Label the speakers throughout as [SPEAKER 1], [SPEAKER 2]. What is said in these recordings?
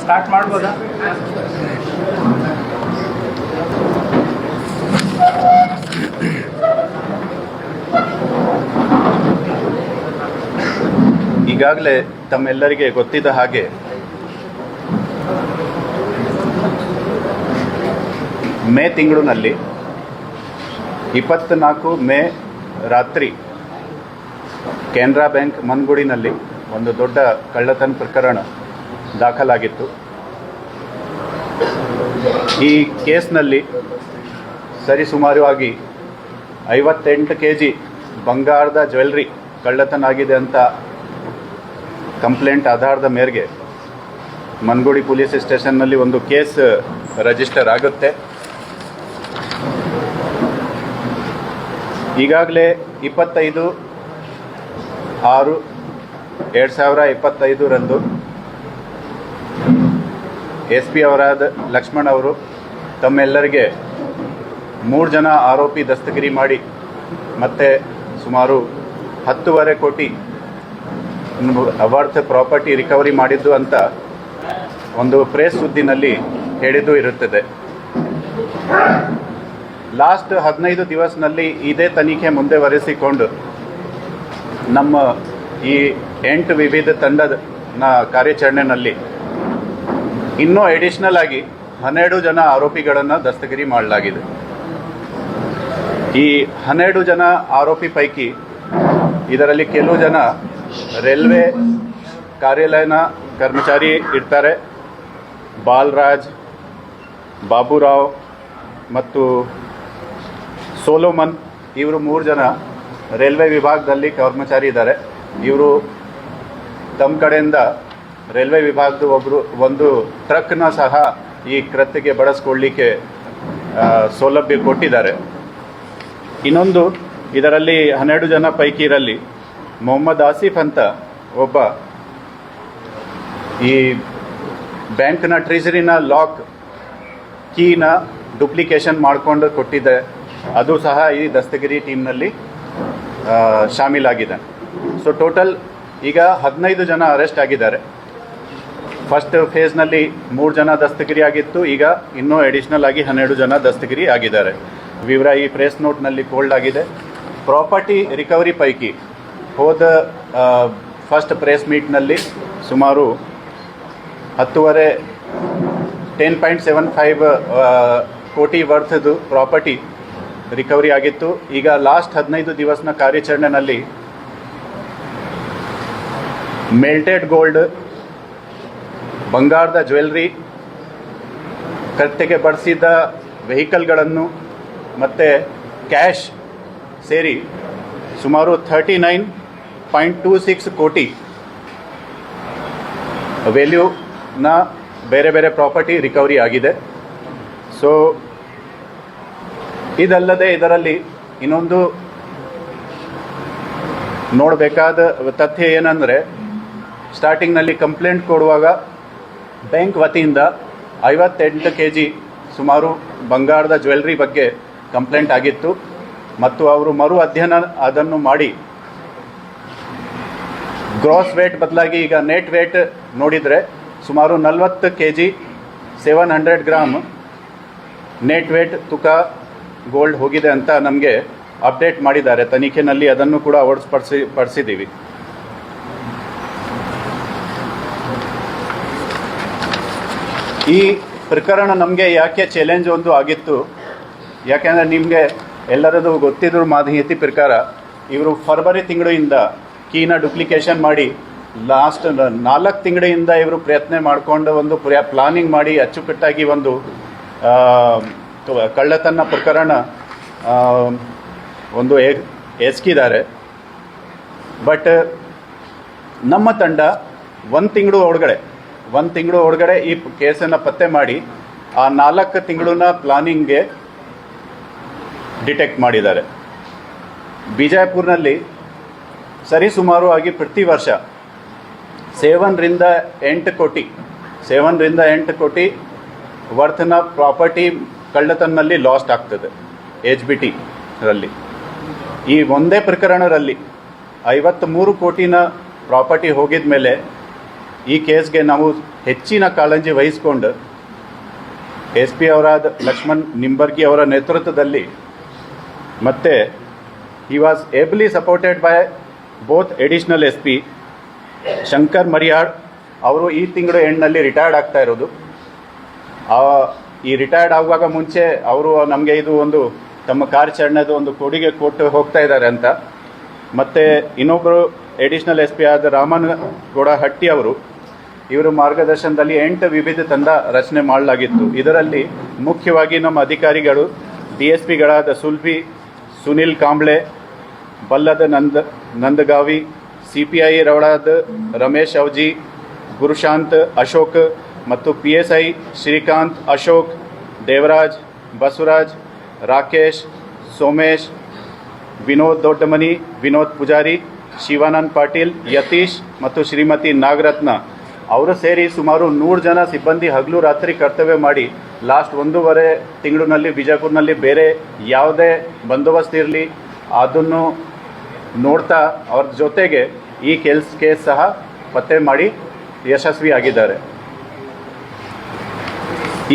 [SPEAKER 1] Start ಮಾಡ್ಬೋದಾ?
[SPEAKER 2] ಈಗಾಗಲೇ ತಮ್ಮೆಲ್ಲರಿಗೆ ಗೊತ್ತಿದ್ದ ಹಾಗೆ ಮೇ ತಿಂಗಳಿನಲ್ಲಿ 24 ಮೇ ರಾತ್ರಿ ಕೆನರಾ ಬ್ಯಾಂಕ್ ಮನ್ಗುಡಿನಲ್ಲಿ ಒಂದು ದೊಡ್ಡ ಕಳ್ಳತನ ಪ್ರಕರಣ ದಾಖಲಾಗಿತ್ತು. ಈ ಕೇಸ್ನಲ್ಲಿ ಸರಿಸುಮಾರವಾಗಿ 58 kg ಬಂಗಾರದ ಜ್ಯುವೆಲ್ರಿ ಕಳ್ಳತನ ಆಗಿದೆ ಅಂತ ಕಂಪ್ಲೇಂಟ್ ಆಧಾರದ ಮೇರೆಗೆ ಮನ್ಗುಡಿ ಪೊಲೀಸ್ ಸ್ಟೇಷನ್ನಲ್ಲಿ ಒಂದು ಕೇಸ್ ರಿಜಿಸ್ಟರ್ ಆಗುತ್ತೆ. ಈಗಾಗಲೇ 25/6/2025 SP ಅವರಾದ ಲಕ್ಷ್ಮಣ್ ಅವರು ತಮ್ಮೆಲ್ಲರಿಗೆ 3 ಜನ ಆರೋಪಿ ದಸ್ತಗಿರಿ ಮಾಡಿ ಮತ್ತು ಸುಮಾರು 10.5 ಕೋಟಿ ವರ್ತ್ ಪ್ರಾಪರ್ಟಿ ರಿಕವರಿ ಮಾಡಿದ್ದು ಅಂತ ಒಂದು ಪ್ರೆಸ್ ಸುದ್ದಿನಲ್ಲಿ ಹೇಳಿದ್ದು ಇರುತ್ತದೆ. ಲಾಸ್ಟ್ 15 ದಿವಸದಲ್ಲಿ ಇದೇ ತನಿಖೆ ಮುಂದುವರೆಸಿಕೊಂಡು ನಮ್ಮ ಈ 8 ವಿವಿಧ ತಂಡದ ಕಾರ್ಯಾಚರಣೆಯಲ್ಲಿ ಇನ್ನೂ ಅಡಿಷನಲ್ ಆಗಿ 12 ಜನ ಆರೋಪಿಗಳನ್ನು ದಸ್ತಗಿರಿ ಮಾಡಲಾಗಿದೆ. ಈ 12 ಜನ ಆರೋಪಿ ಪೈಕಿ ಇದರಲ್ಲಿ ಕೆಲವು ಜನ ರೈಲ್ವೆ ಕಾರ್ಯಾಲಯನ ಕರ್ಮಚಾರಿ ಇರ್ತಾರೆ. ಬಾಲರಾಜ್, ಬಾಬುರಾವ್ ಮತ್ತು ಸೋಲೋಮನ್ ಇವರು 3 ಜನ ರೈಲ್ವೆ ವಿಭಾಗದಲ್ಲಿ ಕರ್ಮಚಾರಿ ಇದ್ದಾರೆ. ಇವರು ತಮ್ಮ ಕಡೆಯಿಂದ ರೈಲ್ವೆ ವಿಭಾಗದ ಒಂದು ಟ್ರಕ್ನ ಸಹ ಈ ಕೃತ್ಯಕ್ಕೆ ಬಳಸ್ಕೊಳ್ಳಿಕ್ಕೆ ಸೌಲಭ್ಯ ಕೊಟ್ಟಿದ್ದಾರೆ. ಇನ್ನೊಂದು ಇದರಲ್ಲಿ 12 ಜನ ಪೈಕಿ ಇರಲಿ ಮೊಹಮ್ಮದ್ ಆಸಿಫ್ ಅಂತ ಒಬ್ಬ ಈ ಬ್ಯಾಂಕ್ನ ಟ್ರೆಜರಿನ ಲಾಕ್ ಕೀನ ಡುಪ್ಲಿಕೇಶನ್ ಮಾಡಿಕೊಂಡು ಕೊಟ್ಟಿದೆ. ಅದು ಸಹ ಈ ದಸ್ತಗಿರಿ ಟೀಮ್ನಲ್ಲಿ ಶಾಮೀಲಾಗಿದೆ. ಸೊ ಟೋಟಲ್ ಈಗ 15 ಜನ ಅರೆಸ್ಟ್ ಆಗಿದ್ದಾರೆ. ಫಸ್ಟ್ ಫೇಸ್ನಲ್ಲಿ 3 ಜನ ದಸ್ತಗಿರಿ ಆಗಿತ್ತು. ಈಗ ಇನ್ನೂ ಅಡಿಷನಲ್ ಆಗಿ 12 ಜನ ದಸ್ತಗಿರಿ ಆಗಿದ್ದಾರೆ. ವಿವರ ಈ ಪ್ರೆಸ್ ನೋಟ್ನಲ್ಲಿ ಕೋಲ್ಡ್ ಆಗಿದೆ. ಪ್ರಾಪರ್ಟಿ ರಿಕವರಿ ಪೈಕಿ ಹೋದ ಫಸ್ಟ್ ಪ್ರೆಸ್ ಮೀಟ್ನಲ್ಲಿ ಸುಮಾರು 10.75 ಕೋಟಿ ವರ್ತ್ದು ಪ್ರಾಪರ್ಟಿ ರಿಕವರಿ ಆಗಿತ್ತು. ಈಗ ಲಾಸ್ಟ್ 15 ದಿವಸನ ಕಾರ್ಯಾಚರಣೆಯಲ್ಲಿ ಮೆಲ್ಟೆಡ್ ಗೋಲ್ಡ್, ಬಂಗಾರದ ಜ್ಯುವೆಲ್ರಿ, ಕೃತ್ಯಕ್ಕೆ ಬಳಸಿದ ವೆಹಿಕಲ್ಗಳನ್ನು ಮತ್ತು ಕ್ಯಾಶ್ ಸೇರಿ ಸುಮಾರು 39.26 ಕೋಟಿ ವ್ಯಾಲ್ಯೂನ ಬೇರೆ ಬೇರೆ ಪ್ರಾಪರ್ಟಿ ರಿಕವರಿ ಆಗಿದೆ. ಸೊ ಇದಲ್ಲದೆ ಇದರಲ್ಲಿ ಇನ್ನೊಂದು ನೋಡಬೇಕಾದ ತಥ್ಯ ಏನಂದರೆ, ಸ್ಟಾರ್ಟಿಂಗ್ನಲ್ಲಿ ಕಂಪ್ಲೇಂಟ್ ಕೊಡುವಾಗ ಬ್ಯಾಂಕ್ ವತಿಯಿಂದ 58 kg ಸುಮಾರು ಬಂಗಾರದ ಜ್ಯುವೆಲ್ರಿ ಬಗ್ಗೆ ಕಂಪ್ಲೇಂಟ್ ಆಗಿತ್ತು ಮತ್ತು ಅವರು ಮರು ಅಧ್ಯಯನ ಅದನ್ನು ಮಾಡಿ ಗ್ರಾಸ್ ವೇಟ್ ಬದಲಾಗಿ ಈಗ ನೆಟ್ ವೇಟ್ ನೋಡಿದರೆ ಸುಮಾರು 40 kg 700 ಗ್ರಾಮ್ ನೆಟ್ ವೇಟ್ ತೂಕ ಗೋಲ್ಡ್ ಹೋಗಿದೆ ಅಂತ ನಮಗೆ ಅಪ್ಡೇಟ್ ಮಾಡಿದ್ದಾರೆ. ತನಿಖೆಯಲ್ಲಿ ಅದನ್ನು ಕೂಡ ಪಡಿಸಿದ್ದೀವಿ. ಈ ಪ್ರಕರಣ ನಮಗೆ ಯಾಕೆ ಚಾಲೆಂಜ್ ಒಂದು ಆಗಿತ್ತು, ಯಾಕೆಂದರೆ ನಿಮಗೆ ಎಲ್ಲರದು ಗೊತ್ತಿದ್ರು ಮಾಹಿತಿ ಪ್ರಕಾರ ಇವರು ಫೆಬ್ರವರಿ ತಿಂಗಳಿಂದ ಕೀನ ಡುಪ್ಲಿಕೇಶನ್ ಮಾಡಿ ಲಾಸ್ಟ್ 4 ತಿಂಗಳಿಂದ ಇವರು ಪ್ರಯತ್ನ ಮಾಡಿಕೊಂಡು ಒಂದು ಪ್ಲಾನಿಂಗ್ ಮಾಡಿ ಅಚ್ಚುಕಟ್ಟಾಗಿ ಒಂದು ಕಳ್ಳತನ ಪ್ರಕರಣ ಒಂದು ಎಸ್ಕಿದ್ದಾರೆ. ಬಟ್ ನಮ್ಮ ತಂಡ ಒಂದು ತಿಂಗಳು ಒಳಗಡೆ ಈ ಕೇಸನ್ನು ಪತ್ತೆ ಮಾಡಿ ಆ 4 ತಿಂಗಳನ್ನ ಪ್ಲಾನಿಂಗ್ಗೆ ಡಿಟೆಕ್ಟ್ ಮಾಡಿದ್ದಾರೆ. ಬಿಜಾಪುರ್ನಲ್ಲಿ ಸರಿಸುಮಾರು ಆಗಿ ಪ್ರತಿ ವರ್ಷ 7 ರಿಂದ 8 ಕೋಟಿ ವರ್ತ್ನ ಪ್ರಾಪರ್ಟಿ ಕಳ್ಳತನಲ್ಲಿ ಲಾಸ್ಟ್ ಆಗ್ತದೆ HBT ರಲ್ಲಿ. ಈ ಒಂದೇ ಪ್ರಕರಣದಲ್ಲಿ 53 ಕೋಟಿನ ಪ್ರಾಪರ್ಟಿ ಹೋಗಿದ ಮೇಲೆ ಈ ಕೇಸ್ಗೆ ನಾವು ಹೆಚ್ಚಿನ ಕಾಳಜಿ ವಹಿಸ್ಕೊಂಡು SP ಅವರಾದ ಲಕ್ಷ್ಮಣ್ ನಿಂಬರ್ಗಿ ಅವರ ನೇತೃತ್ವದಲ್ಲಿ ಮತ್ತು he was ably supported by both additional SP Shankar Mariyad ಅವರು ಈ ತಿಂಗಳು ಎಂಡ್ನಲ್ಲಿ ರಿಟೈರ್ಡ್ ಆಗ್ತಾ ಇರೋದು. ಈ ರಿಟೈರ್ಡ್ ಆಗುವಾಗ ಮುಂಚೆ ಅವರು ನಮಗೆ ಇದು ಒಂದು ತಮ್ಮ ಕಾರ್ಯಾಚರಣೆದು ಒಂದು ಕೊಡುಗೆ ಕೊಟ್ಟು ಹೋಗ್ತಾ ಇದ್ದಾರೆ ಅಂತ. ಮತ್ತು ಇನ್ನೊಬ್ಬರು ಎಡಿಷನಲ್ SP ಆದ ರಾಮನ್ ಗೌಡ ಹಟ್ಟಿ ಅವರು, ಇವರ ಮಾರ್ಗದರ್ಶನದಲ್ಲಿ 8 ವಿವಿಧ ತಂಡ ರಚನೆ ಮಾಡಲಾಗಿತ್ತು. ಇದರಲ್ಲಿ ಮುಖ್ಯವಾಗಿ ನಮ್ಮ ಅಧಿಕಾರಿಗಳು DSPಗಳಾದ ಸುನಿಲ್ ಕಾಂಬ್ಳೆ, ಬಲ್ಲದ ನಂದಗಾವಿ, CPI ರವಳಾದ ರಮೇಶ್ ಅವಜಿ, ಗುರುಶಾಂತ್ ಅಶೋಕ್ ಮತ್ತು PSI ಶ್ರೀಕಾಂತ್ ಅಶೋಕ್, ದೇವರಾಜ್, ಬಸವರಾಜ್, ರಾಕೇಶ್, ಸೋಮೇಶ್, ವಿನೋದ್ ದೊಡ್ಡಮನಿ, ವಿನೋದ್ ಪೂಜಾರಿ, ಶಿವಾನಂದ್ ಪಾಟೀಲ್, ಯತೀಶ್ ಮತ್ತು ಶ್ರೀಮತಿ ನಾಗರತ್ನ ಅವರು ಸೇರಿ ಸುಮಾರು 100 ಜನ ಸಿಬ್ಬಂದಿ ಹಗಲು ರಾತ್ರಿ ಕರ್ತವ್ಯ ಮಾಡಿ ಲಾಸ್ಟ್ 1.5 ತಿಂಗಳಿನಲ್ಲಿ ಬಿಜಾಪುರ್ನಲ್ಲಿ ಬೇರೆ ಯಾವುದೇ ಬಂದೋಬಸ್ತ್ ಇರಲಿ ಅದನ್ನು ನೋಡ್ತಾ ಅವ್ರ ಜೊತೆಗೆ ಈ ಕೇಸ್ ಸಹ ಪತ್ತೆ ಮಾಡಿ ಯಶಸ್ವಿಯಾಗಿದ್ದಾರೆ.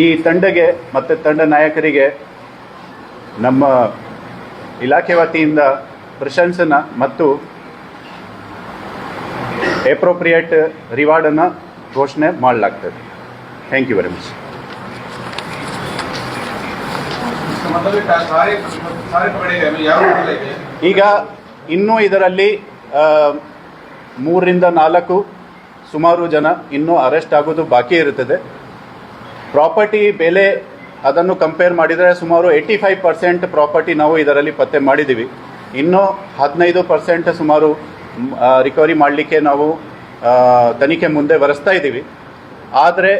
[SPEAKER 2] ಈ ತಂಡಗೆ ಮತ್ತು ತಂಡ ನಾಯಕರಿಗೆ ನಮ್ಮ ಇಲಾಖೆ ವತಿಯಿಂದ ಪ್ರಶಂಸನ ಮತ್ತು ಎಪ್ರೋಪ್ರಿಯೇಟ್ ರಿವಾರ್ಡನ್ನು ಘೋಷಣೆ ಮಾಡಲಾಗ್ತದೆ. Thank you very much. ಈಗ ಇನ್ನೂ ಇದರಲ್ಲಿ 3 ರಿಂದ 4 ಸುಮಾರು ಜನ ಇನ್ನೂ ಅರೆಸ್ಟ್ ಆಗೋದು ಬಾಕಿ ಇರುತ್ತದೆ. ಪ್ರಾಪರ್ಟಿ ಬೆಲೆ ಅದನ್ನು ಕಂಪೇರ್ ಮಾಡಿದರೆ ಸುಮಾರು 85% ಪ್ರಾಪರ್ಟಿ ನಾವು ಇದರಲ್ಲಿ ಪತ್ತೆ ಮಾಡಿದ್ದೀವಿ. ಇನ್ನೂ 15% ಸುಮಾರು ರಿಕವರಿ ಮಾಡಲಿಕ್ಕೆ ನಾವು ತನಿಖೆ ಮುಂದೆ ಬರೆಸ್ತಾ ಇದ್ದೀವಿ. ಆದರೆ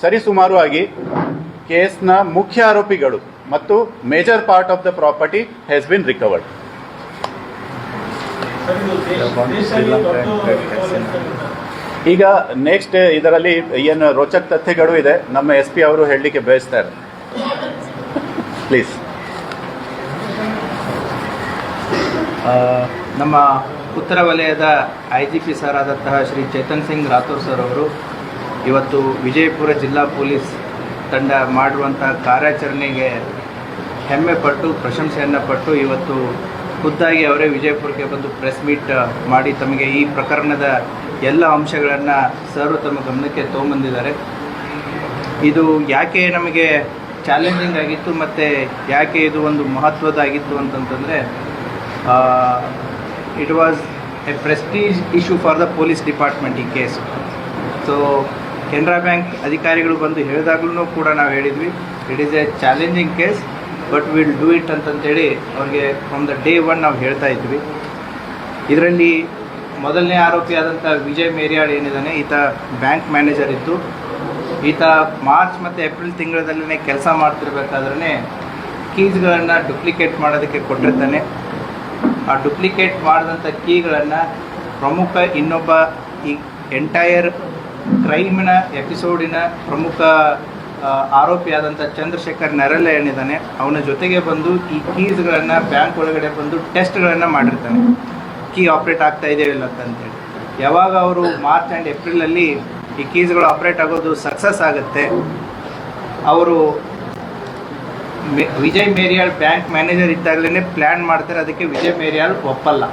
[SPEAKER 2] ಸರಿಸುಮಾರು ಆಗಿ ಕೇಸ್ನ ಮುಖ್ಯ ಆರೋಪಿಗಳು ಮತ್ತು major part of the property has been recovered. ಈಗ ನೆಕ್ಸ್ಟ್ ಇದರಲ್ಲಿ ಏನು ರೋಚಕ ತಥ್ಯಗಳು ಇದೆ ನಮ್ಮ SP ಅವರು ಹೇಳಲಿಕ್ಕೆ ಬಯಸ್ತಾರೆ. ಪ್ಲೀಸ್.
[SPEAKER 1] ನಮ್ಮ ಉತ್ತರ ವಲಯದ IGP ಸರ್ ಆದಂತಹ ಶ್ರೀ ಚೇತನ್ ಸಿಂಗ್ ರಾಥೋರ್ ಸರ್ ಅವರು ಇವತ್ತು ವಿಜಯಪುರ ಜಿಲ್ಲಾ ಪೊಲೀಸ್ ತಂಡ ಮಾಡುವಂಥ ಕಾರ್ಯಾಚರಣೆಗೆ ಹೆಮ್ಮೆ ಪಟ್ಟು ಪ್ರಶಂಸೆಯನ್ನು ಪಟ್ಟು ಇವತ್ತು ಖುದ್ದಾಗಿ ಅವರೇ ವಿಜಯಪುರಕ್ಕೆ ಬಂದು ಪ್ರೆಸ್ ಮೀಟ್ ಮಾಡಿ ತಮಗೆ ಈ ಪ್ರಕರಣದ ಎಲ್ಲ ಅಂಶಗಳನ್ನು ಸರ್ ತಮ್ಮ ಗಮನಕ್ಕೆ ತೊಗೊಂಬಂದಿದ್ದಾರೆ. ಇದು ಯಾಕೆ ನಮಗೆ ಚಾಲೆಂಜಿಂಗ್ ಆಗಿತ್ತು ಮತ್ತು ಯಾಕೆ ಇದು ಒಂದು ಮಹತ್ವದಾಗಿತ್ತು ಅಂತಂತಂದರೆ it was a prestige issue for the police department ಈ ಕೇಸ್. ಸೊ ಕೆನರಾ ಬ್ಯಾಂಕ್ ಅಧಿಕಾರಿಗಳು ಬಂದು ಹೇಳಿದಾಗಲೂ ಕೂಡ ನಾವು ಹೇಳಿದ್ವಿ it is a challenging case but will do it ಅಂತಂತೇಳಿ ಅವ್ರಿಗೆ ಫ್ರಮ್ ದ ಡೇ 1 ನಾವು ಹೇಳ್ತಾ ಇದ್ವಿ. ಇದರಲ್ಲಿ ಮೊದಲನೇ ಆರೋಪಿ ಆದಂಥ ವಿಜಯ್ ಮೇರಿಯಾಳ್ ಏನಿದ್ದಾನೆ, ಈತ ಬ್ಯಾಂಕ್ ಮ್ಯಾನೇಜರ್ ಇದ್ದು ಈತ ಮಾರ್ಚ್ ಮತ್ತು ಏಪ್ರಿಲ್ ತಿಂಗಳಲ್ಲೇ ಕೆಲಸ ಮಾಡ್ತಿರ್ಬೇಕಾದ್ರೆ ಕೀಸ್ಗಳನ್ನು ಡುಪ್ಲಿಕೇಟ್ ಮಾಡೋದಕ್ಕೆ ಕೊಟ್ಟಿರ್ತಾನೆ. ಆ ಡುಪ್ಲಿಕೇಟ್ ಮಾಡಿದಂಥ ಕೀಗಳನ್ನು ಪ್ರಮುಖ ಇನ್ನೊಬ್ಬ ಈ ಎಂಟೈರ್ ಕ್ರೈಮಿನ ಎಪಿಸೋಡಿನ ಪ್ರಮುಖ ಆರೋಪಿಯಾದಂಥ ಚಂದ್ರಶೇಖರ್ ನೆರಳೆ ಏನಿದ್ದಾನೆ ಅವನ ಜೊತೆಗೆ ಬಂದು ಈ ಕೀಸ್ಗಳನ್ನು ಬ್ಯಾಂಕ್ ಒಳಗಡೆ ಬಂದು ಟೆಸ್ಟ್ಗಳನ್ನು ಮಾಡಿರ್ತಾನೆ, ಕೀ ಆಪ್ರೇಟ್ ಆಗ್ತಾ ಇದೆಯೋ ಇಲ್ಲ ಅಂತೇಳಿ. ಯಾವಾಗ ಅವರು ಮಾರ್ಚ್ ಆ್ಯಂಡ್ ಏಪ್ರಿಲಲ್ಲಿ ಈ ಕೀಸ್ಗಳು ಆಪ್ರೇಟ್ ಆಗೋದು ಸಕ್ಸಸ್ ಆಗುತ್ತೆ, ಅವರು ವಿಜಯ್ ಮೇರಿಯಾಳ್ ಬ್ಯಾಂಕ್ ಮ್ಯಾನೇಜರ್ ಇದ್ದಾಗಲೇ ಪ್ಲ್ಯಾನ್ ಮಾಡ್ತಾರೆ, ಅದಕ್ಕೆ ವಿಜಯ್ ಮೇರಿಯಾಳ್ ಒಪ್ಪಲ್ಲ.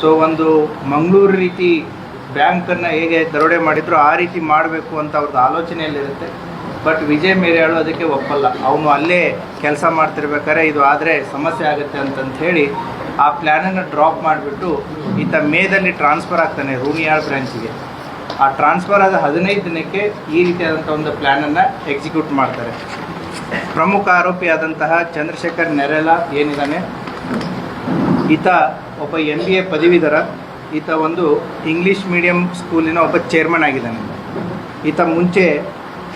[SPEAKER 1] ಸೊ ಒಂದು ಮಂಗಳೂರು ರೀತಿ ಬ್ಯಾಂಕನ್ನು ಹೇಗೆ ದರೋಡೆ ಮಾಡಿದ್ರು ಆ ರೀತಿ ಮಾಡಬೇಕು ಅಂತ ಅವ್ರದ್ದು ಆಲೋಚನೆಯಲ್ಲಿರುತ್ತೆ. ಬಟ್ ವಿಜಯ್ ಮೇರಿಯಾಳು ಅದಕ್ಕೆ ಒಪ್ಪಲ್ಲ. ಅವನು ಅಲ್ಲೇ ಕೆಲಸ ಮಾಡ್ತಿರ್ಬೇಕಾದ್ರೆ ಇದು ಆದರೆ ಸಮಸ್ಯೆ ಆಗುತ್ತೆ ಅಂತಂತ ಹೇಳಿ ಆ ಪ್ಲ್ಯಾನನ್ನು ಡ್ರಾಪ್ ಮಾಡಿಬಿಟ್ಟು ಈತ ಮೇದಲ್ಲಿ ಟ್ರಾನ್ಸ್ಫರ್ ಆಗ್ತಾನೆ ರೂನಿಯಾಳ್ ಬ್ರಾಂಚಿಗೆ. ಆ ಟ್ರಾನ್ಸ್ಫರ್ ಆದ 15 ದಿನಕ್ಕೆ ಈ ರೀತಿಯಾದಂಥ ಒಂದು ಪ್ಲ್ಯಾನನ್ನು ಎಕ್ಸಿಕ್ಯೂಟ್ ಮಾಡ್ತಾರೆ. ಪ್ರಮುಖ ಆರೋಪಿಯಾದಂತಹ ಚಂದ್ರಶೇಖರ್ ನೆರೆಲ ಏನಿದ್ದಾನೆ, ಈತ ಒಬ್ಬ MBA ಪದವೀಧರ. ಈತ ಒಂದು ಇಂಗ್ಲೀಷ್ ಮೀಡಿಯಂ ಸ್ಕೂಲಿನ ಒಬ್ಬ ಚೇರ್ಮನ್ ಆಗಿದ್ದಾನೆ. ಈತ ಮುಂಚೆ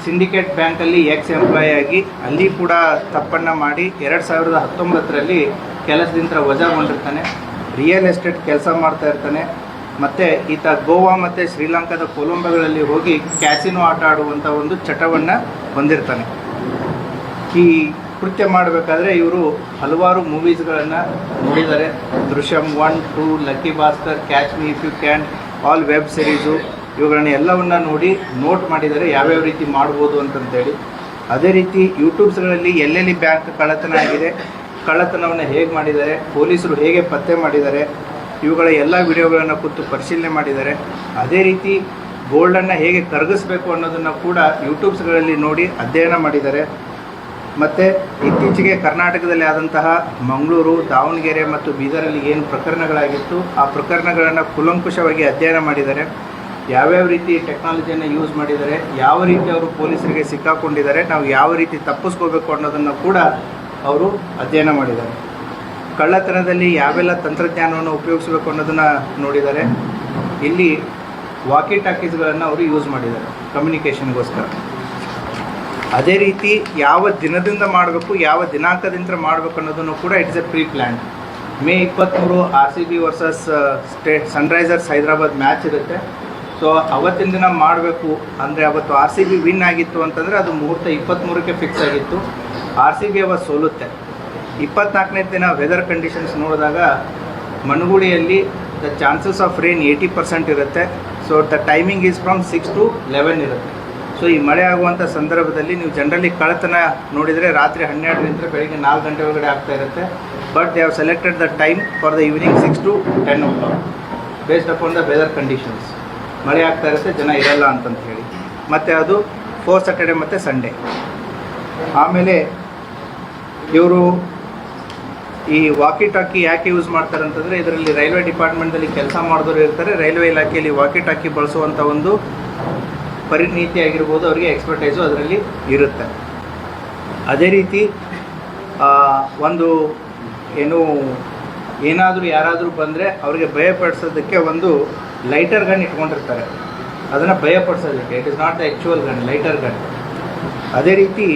[SPEAKER 1] ಸಿಂಡಿಕೇಟ್ ಬ್ಯಾಂಕಲ್ಲಿ ಎಂಪ್ಲಾಯಿ ಆಗಿ ಅಲ್ಲಿ ಕೂಡ ತಪ್ಪನ್ನು ಮಾಡಿ 2019ರಲ್ಲಿ ಕೆಲಸದಿಂದ ವಜಾಗೊಂಡಿರ್ತಾನೆ. ರಿಯಲ್ ಎಸ್ಟೇಟ್ ಕೆಲಸ ಮಾಡ್ತಾ ಇರ್ತಾನೆ. ಮತ್ತು ಈತ ಗೋವಾ ಮತ್ತು ಶ್ರೀಲಂಕಾದ ಕೊಲಂಬೋಗಳಲ್ಲಿ ಹೋಗಿ ಕ್ಯಾಸಿನೋ ಆಟ ಆಡುವಂಥ ಒಂದು ಚಟವನ್ನು ಹೊಂದಿರ್ತಾನೆ. ಈ ಕೃತ್ಯ ಮಾಡಬೇಕಾದ್ರೆ ಇವರು ಹಲವಾರು ಮೂವೀಸ್ಗಳನ್ನು ನೋಡಿದ್ದಾರೆ. Drishyam 1, 2, Lucky Bhaskar, catch me if you can, all web series, ಇವುಗಳನ್ನ ಎಲ್ಲವನ್ನು ನೋಡಿ ನೋಟ್ ಮಾಡಿದ್ದಾರೆ ಯಾವ್ಯಾವ ರೀತಿ ಮಾಡ್ಬೋದು ಅಂತಂತೇಳಿ. ಅದೇ ರೀತಿ ಯೂಟ್ಯೂಬ್ಸ್ಗಳಲ್ಲಿ ಎಲ್ಲೆಲ್ಲಿ ಬ್ಯಾಂಕ್ ಕಳ್ಳತನ ಆಗಿದೆ, ಕಳ್ಳತನವನ್ನು ಹೇಗೆ ಮಾಡಿದ್ದಾರೆ, ಪೊಲೀಸರು ಹೇಗೆ ಪತ್ತೆ ಮಾಡಿದ್ದಾರೆ, ಇವುಗಳ ಎಲ್ಲ ವಿಡಿಯೋಗಳನ್ನು ಕೂತು ಪರಿಶೀಲನೆ ಮಾಡಿದ್ದಾರೆ. ಅದೇ ರೀತಿ ಗೋಲ್ಡನ್ನು ಹೇಗೆ ಕರಗಿಸ್ಬೇಕು ಅನ್ನೋದನ್ನು ಕೂಡ ಯೂಟ್ಯೂಬ್ಸ್ಗಳಲ್ಲಿ ನೋಡಿ ಅಧ್ಯಯನ ಮಾಡಿದ್ದಾರೆ. ಮತ್ತು ಇತ್ತೀಚೆಗೆ ಕರ್ನಾಟಕದಲ್ಲಿ ಆದಂತಹ ಮಂಗಳೂರು, ದಾವಣಗೆರೆ ಮತ್ತು ಬೀದರಲ್ಲಿ ಏನು ಪ್ರಕರಣಗಳಾಗಿತ್ತು ಆ ಪ್ರಕರಣಗಳನ್ನು ಕೂಲಂಕುಷವಾಗಿ ಅಧ್ಯಯನ ಮಾಡಿದ್ದಾರೆ. ಯಾವ್ಯಾವ ರೀತಿ ಟೆಕ್ನಾಲಜಿಯನ್ನು ಯೂಸ್ ಮಾಡಿದ್ದಾರೆ, ಯಾವ ರೀತಿ ಅವರು ಪೊಲೀಸರಿಗೆ ಸಿಕ್ಕಾಕೊಂಡಿದ್ದಾರೆ, ನಾವು ಯಾವ ರೀತಿ ತಪ್ಪಿಸ್ಕೋಬೇಕು ಅನ್ನೋದನ್ನು ಕೂಡ ಅವರು ಅಧ್ಯಯನ ಮಾಡಿದ್ದಾರೆ. ಕಳ್ಳತನದಲ್ಲಿ ಯಾವೆಲ್ಲ ತಂತ್ರಜ್ಞಾನವನ್ನು ಉಪಯೋಗಿಸಬೇಕು ಅನ್ನೋದನ್ನು ನೋಡಿದ್ದಾರೆ. ಇಲ್ಲಿ ವಾಕಿ ಟಾಕೀಸ್ಗಳನ್ನು ಅವರು ಯೂಸ್ ಮಾಡಿದ್ದಾರೆ ಕಮ್ಯುನಿಕೇಷನ್ಗೋಸ್ಕರ. ಅದೇ ರೀತಿ ಯಾವ ದಿನದಿಂದ ಮಾಡಬೇಕು, ಯಾವ ದಿನಾಂಕದಿಂದ ಮಾಡಬೇಕು ಅನ್ನೋದನ್ನು ಕೂಡ it's a pre plan. May 23 RCB versus Sunrisers Hyderabad match ಇರುತ್ತೆ. ಸೊ ಅವತ್ತಿನ ದಿನ ಮಾಡಬೇಕು ಅಂದರೆ ಅವತ್ತು RCB ವಿನ್ ಆಗಿತ್ತು ಅಂತಂದರೆ ಅದು ಮುಹೂರ್ತ 23ಕ್ಕೆ ಫಿಕ್ಸ್ ಆಗಿತ್ತು. RCB ಅವತ್ತು ಸೋಲುತ್ತೆ. 24ನೇ ದಿನ ವೆದರ್ ಕಂಡೀಷನ್ಸ್ ನೋಡಿದಾಗ ಮನಗುಳಿಯಲ್ಲಿ ದ ಚಾನ್ಸಸ್ ಆಫ್ ರೇನ್ 80% ಇರುತ್ತೆ. So the timing is from 6 to 11 ಇರುತ್ತೆ. ಸೊ ಈ ಮಳೆ ಆಗುವಂಥ ಸಂದರ್ಭದಲ್ಲಿ ನೀವು ಜನರಲಿ ಕಳ್ಳತನ ನೋಡಿದರೆ ರಾತ್ರಿ 12ರಿಂದ ಬೆಳಿಗ್ಗೆ 4 ಗಂಟೆ ಒಳಗಡೆ ಆಗ್ತಾ ಇರುತ್ತೆ. But they have selected the time for the evening 6 to 10 o'clock based upon the weather conditions. ಮಳೆ ಆಗ್ತಾ ಇರುತ್ತೆ, ಜನ ಇರಲ್ಲ ಅಂತಂತ ಹೇಳಿ. ಮತ್ತು ಅದು 4 Saturday ಮತ್ತು ಸಂಡೇ. ಆಮೇಲೆ ಇವರು ಈ ವಾಕಿ ಟಾಕಿ ಯಾಕೆ ಯೂಸ್ ಮಾಡ್ತಾರೆ ಅಂತಂದರೆ ಇದರಲ್ಲಿ ರೈಲ್ವೆ ಡಿಪಾರ್ಟ್ಮೆಂಟಲ್ಲಿ ಕೆಲಸ ಮಾಡಿದವರು ಇರ್ತಾರೆ. ರೈಲ್ವೆ ಇಲಾಖೆಯಲ್ಲಿ ವಾಕಿ ಟಾಕಿ ಬಳಸುವಂಥ ಒಂದು ಪರಿಣೀತಿ ಆಗಿರ್ಬೋದು, ಅವರಿಗೆ ಎಕ್ಸ್ಪರ್ಟೈಸು ಅದರಲ್ಲಿ ಇರುತ್ತೆ. ಅದೇ ರೀತಿ ಒಂದು ಏನಾದರೂ ಯಾರಾದರೂ ಬಂದರೆ ಅವರಿಗೆ ಭಯಪಡಿಸೋದಕ್ಕೆ ಒಂದು ಲೈಟರ್ ಗನ್ ಇಟ್ಕೊಂಡಿರ್ತಾರೆ. ಅದನ್ನು ಭಯಪಡಿಸೋದಕ್ಕೆ it is not the actual gun, lighter gun. ಅದೇ ರೀತಿ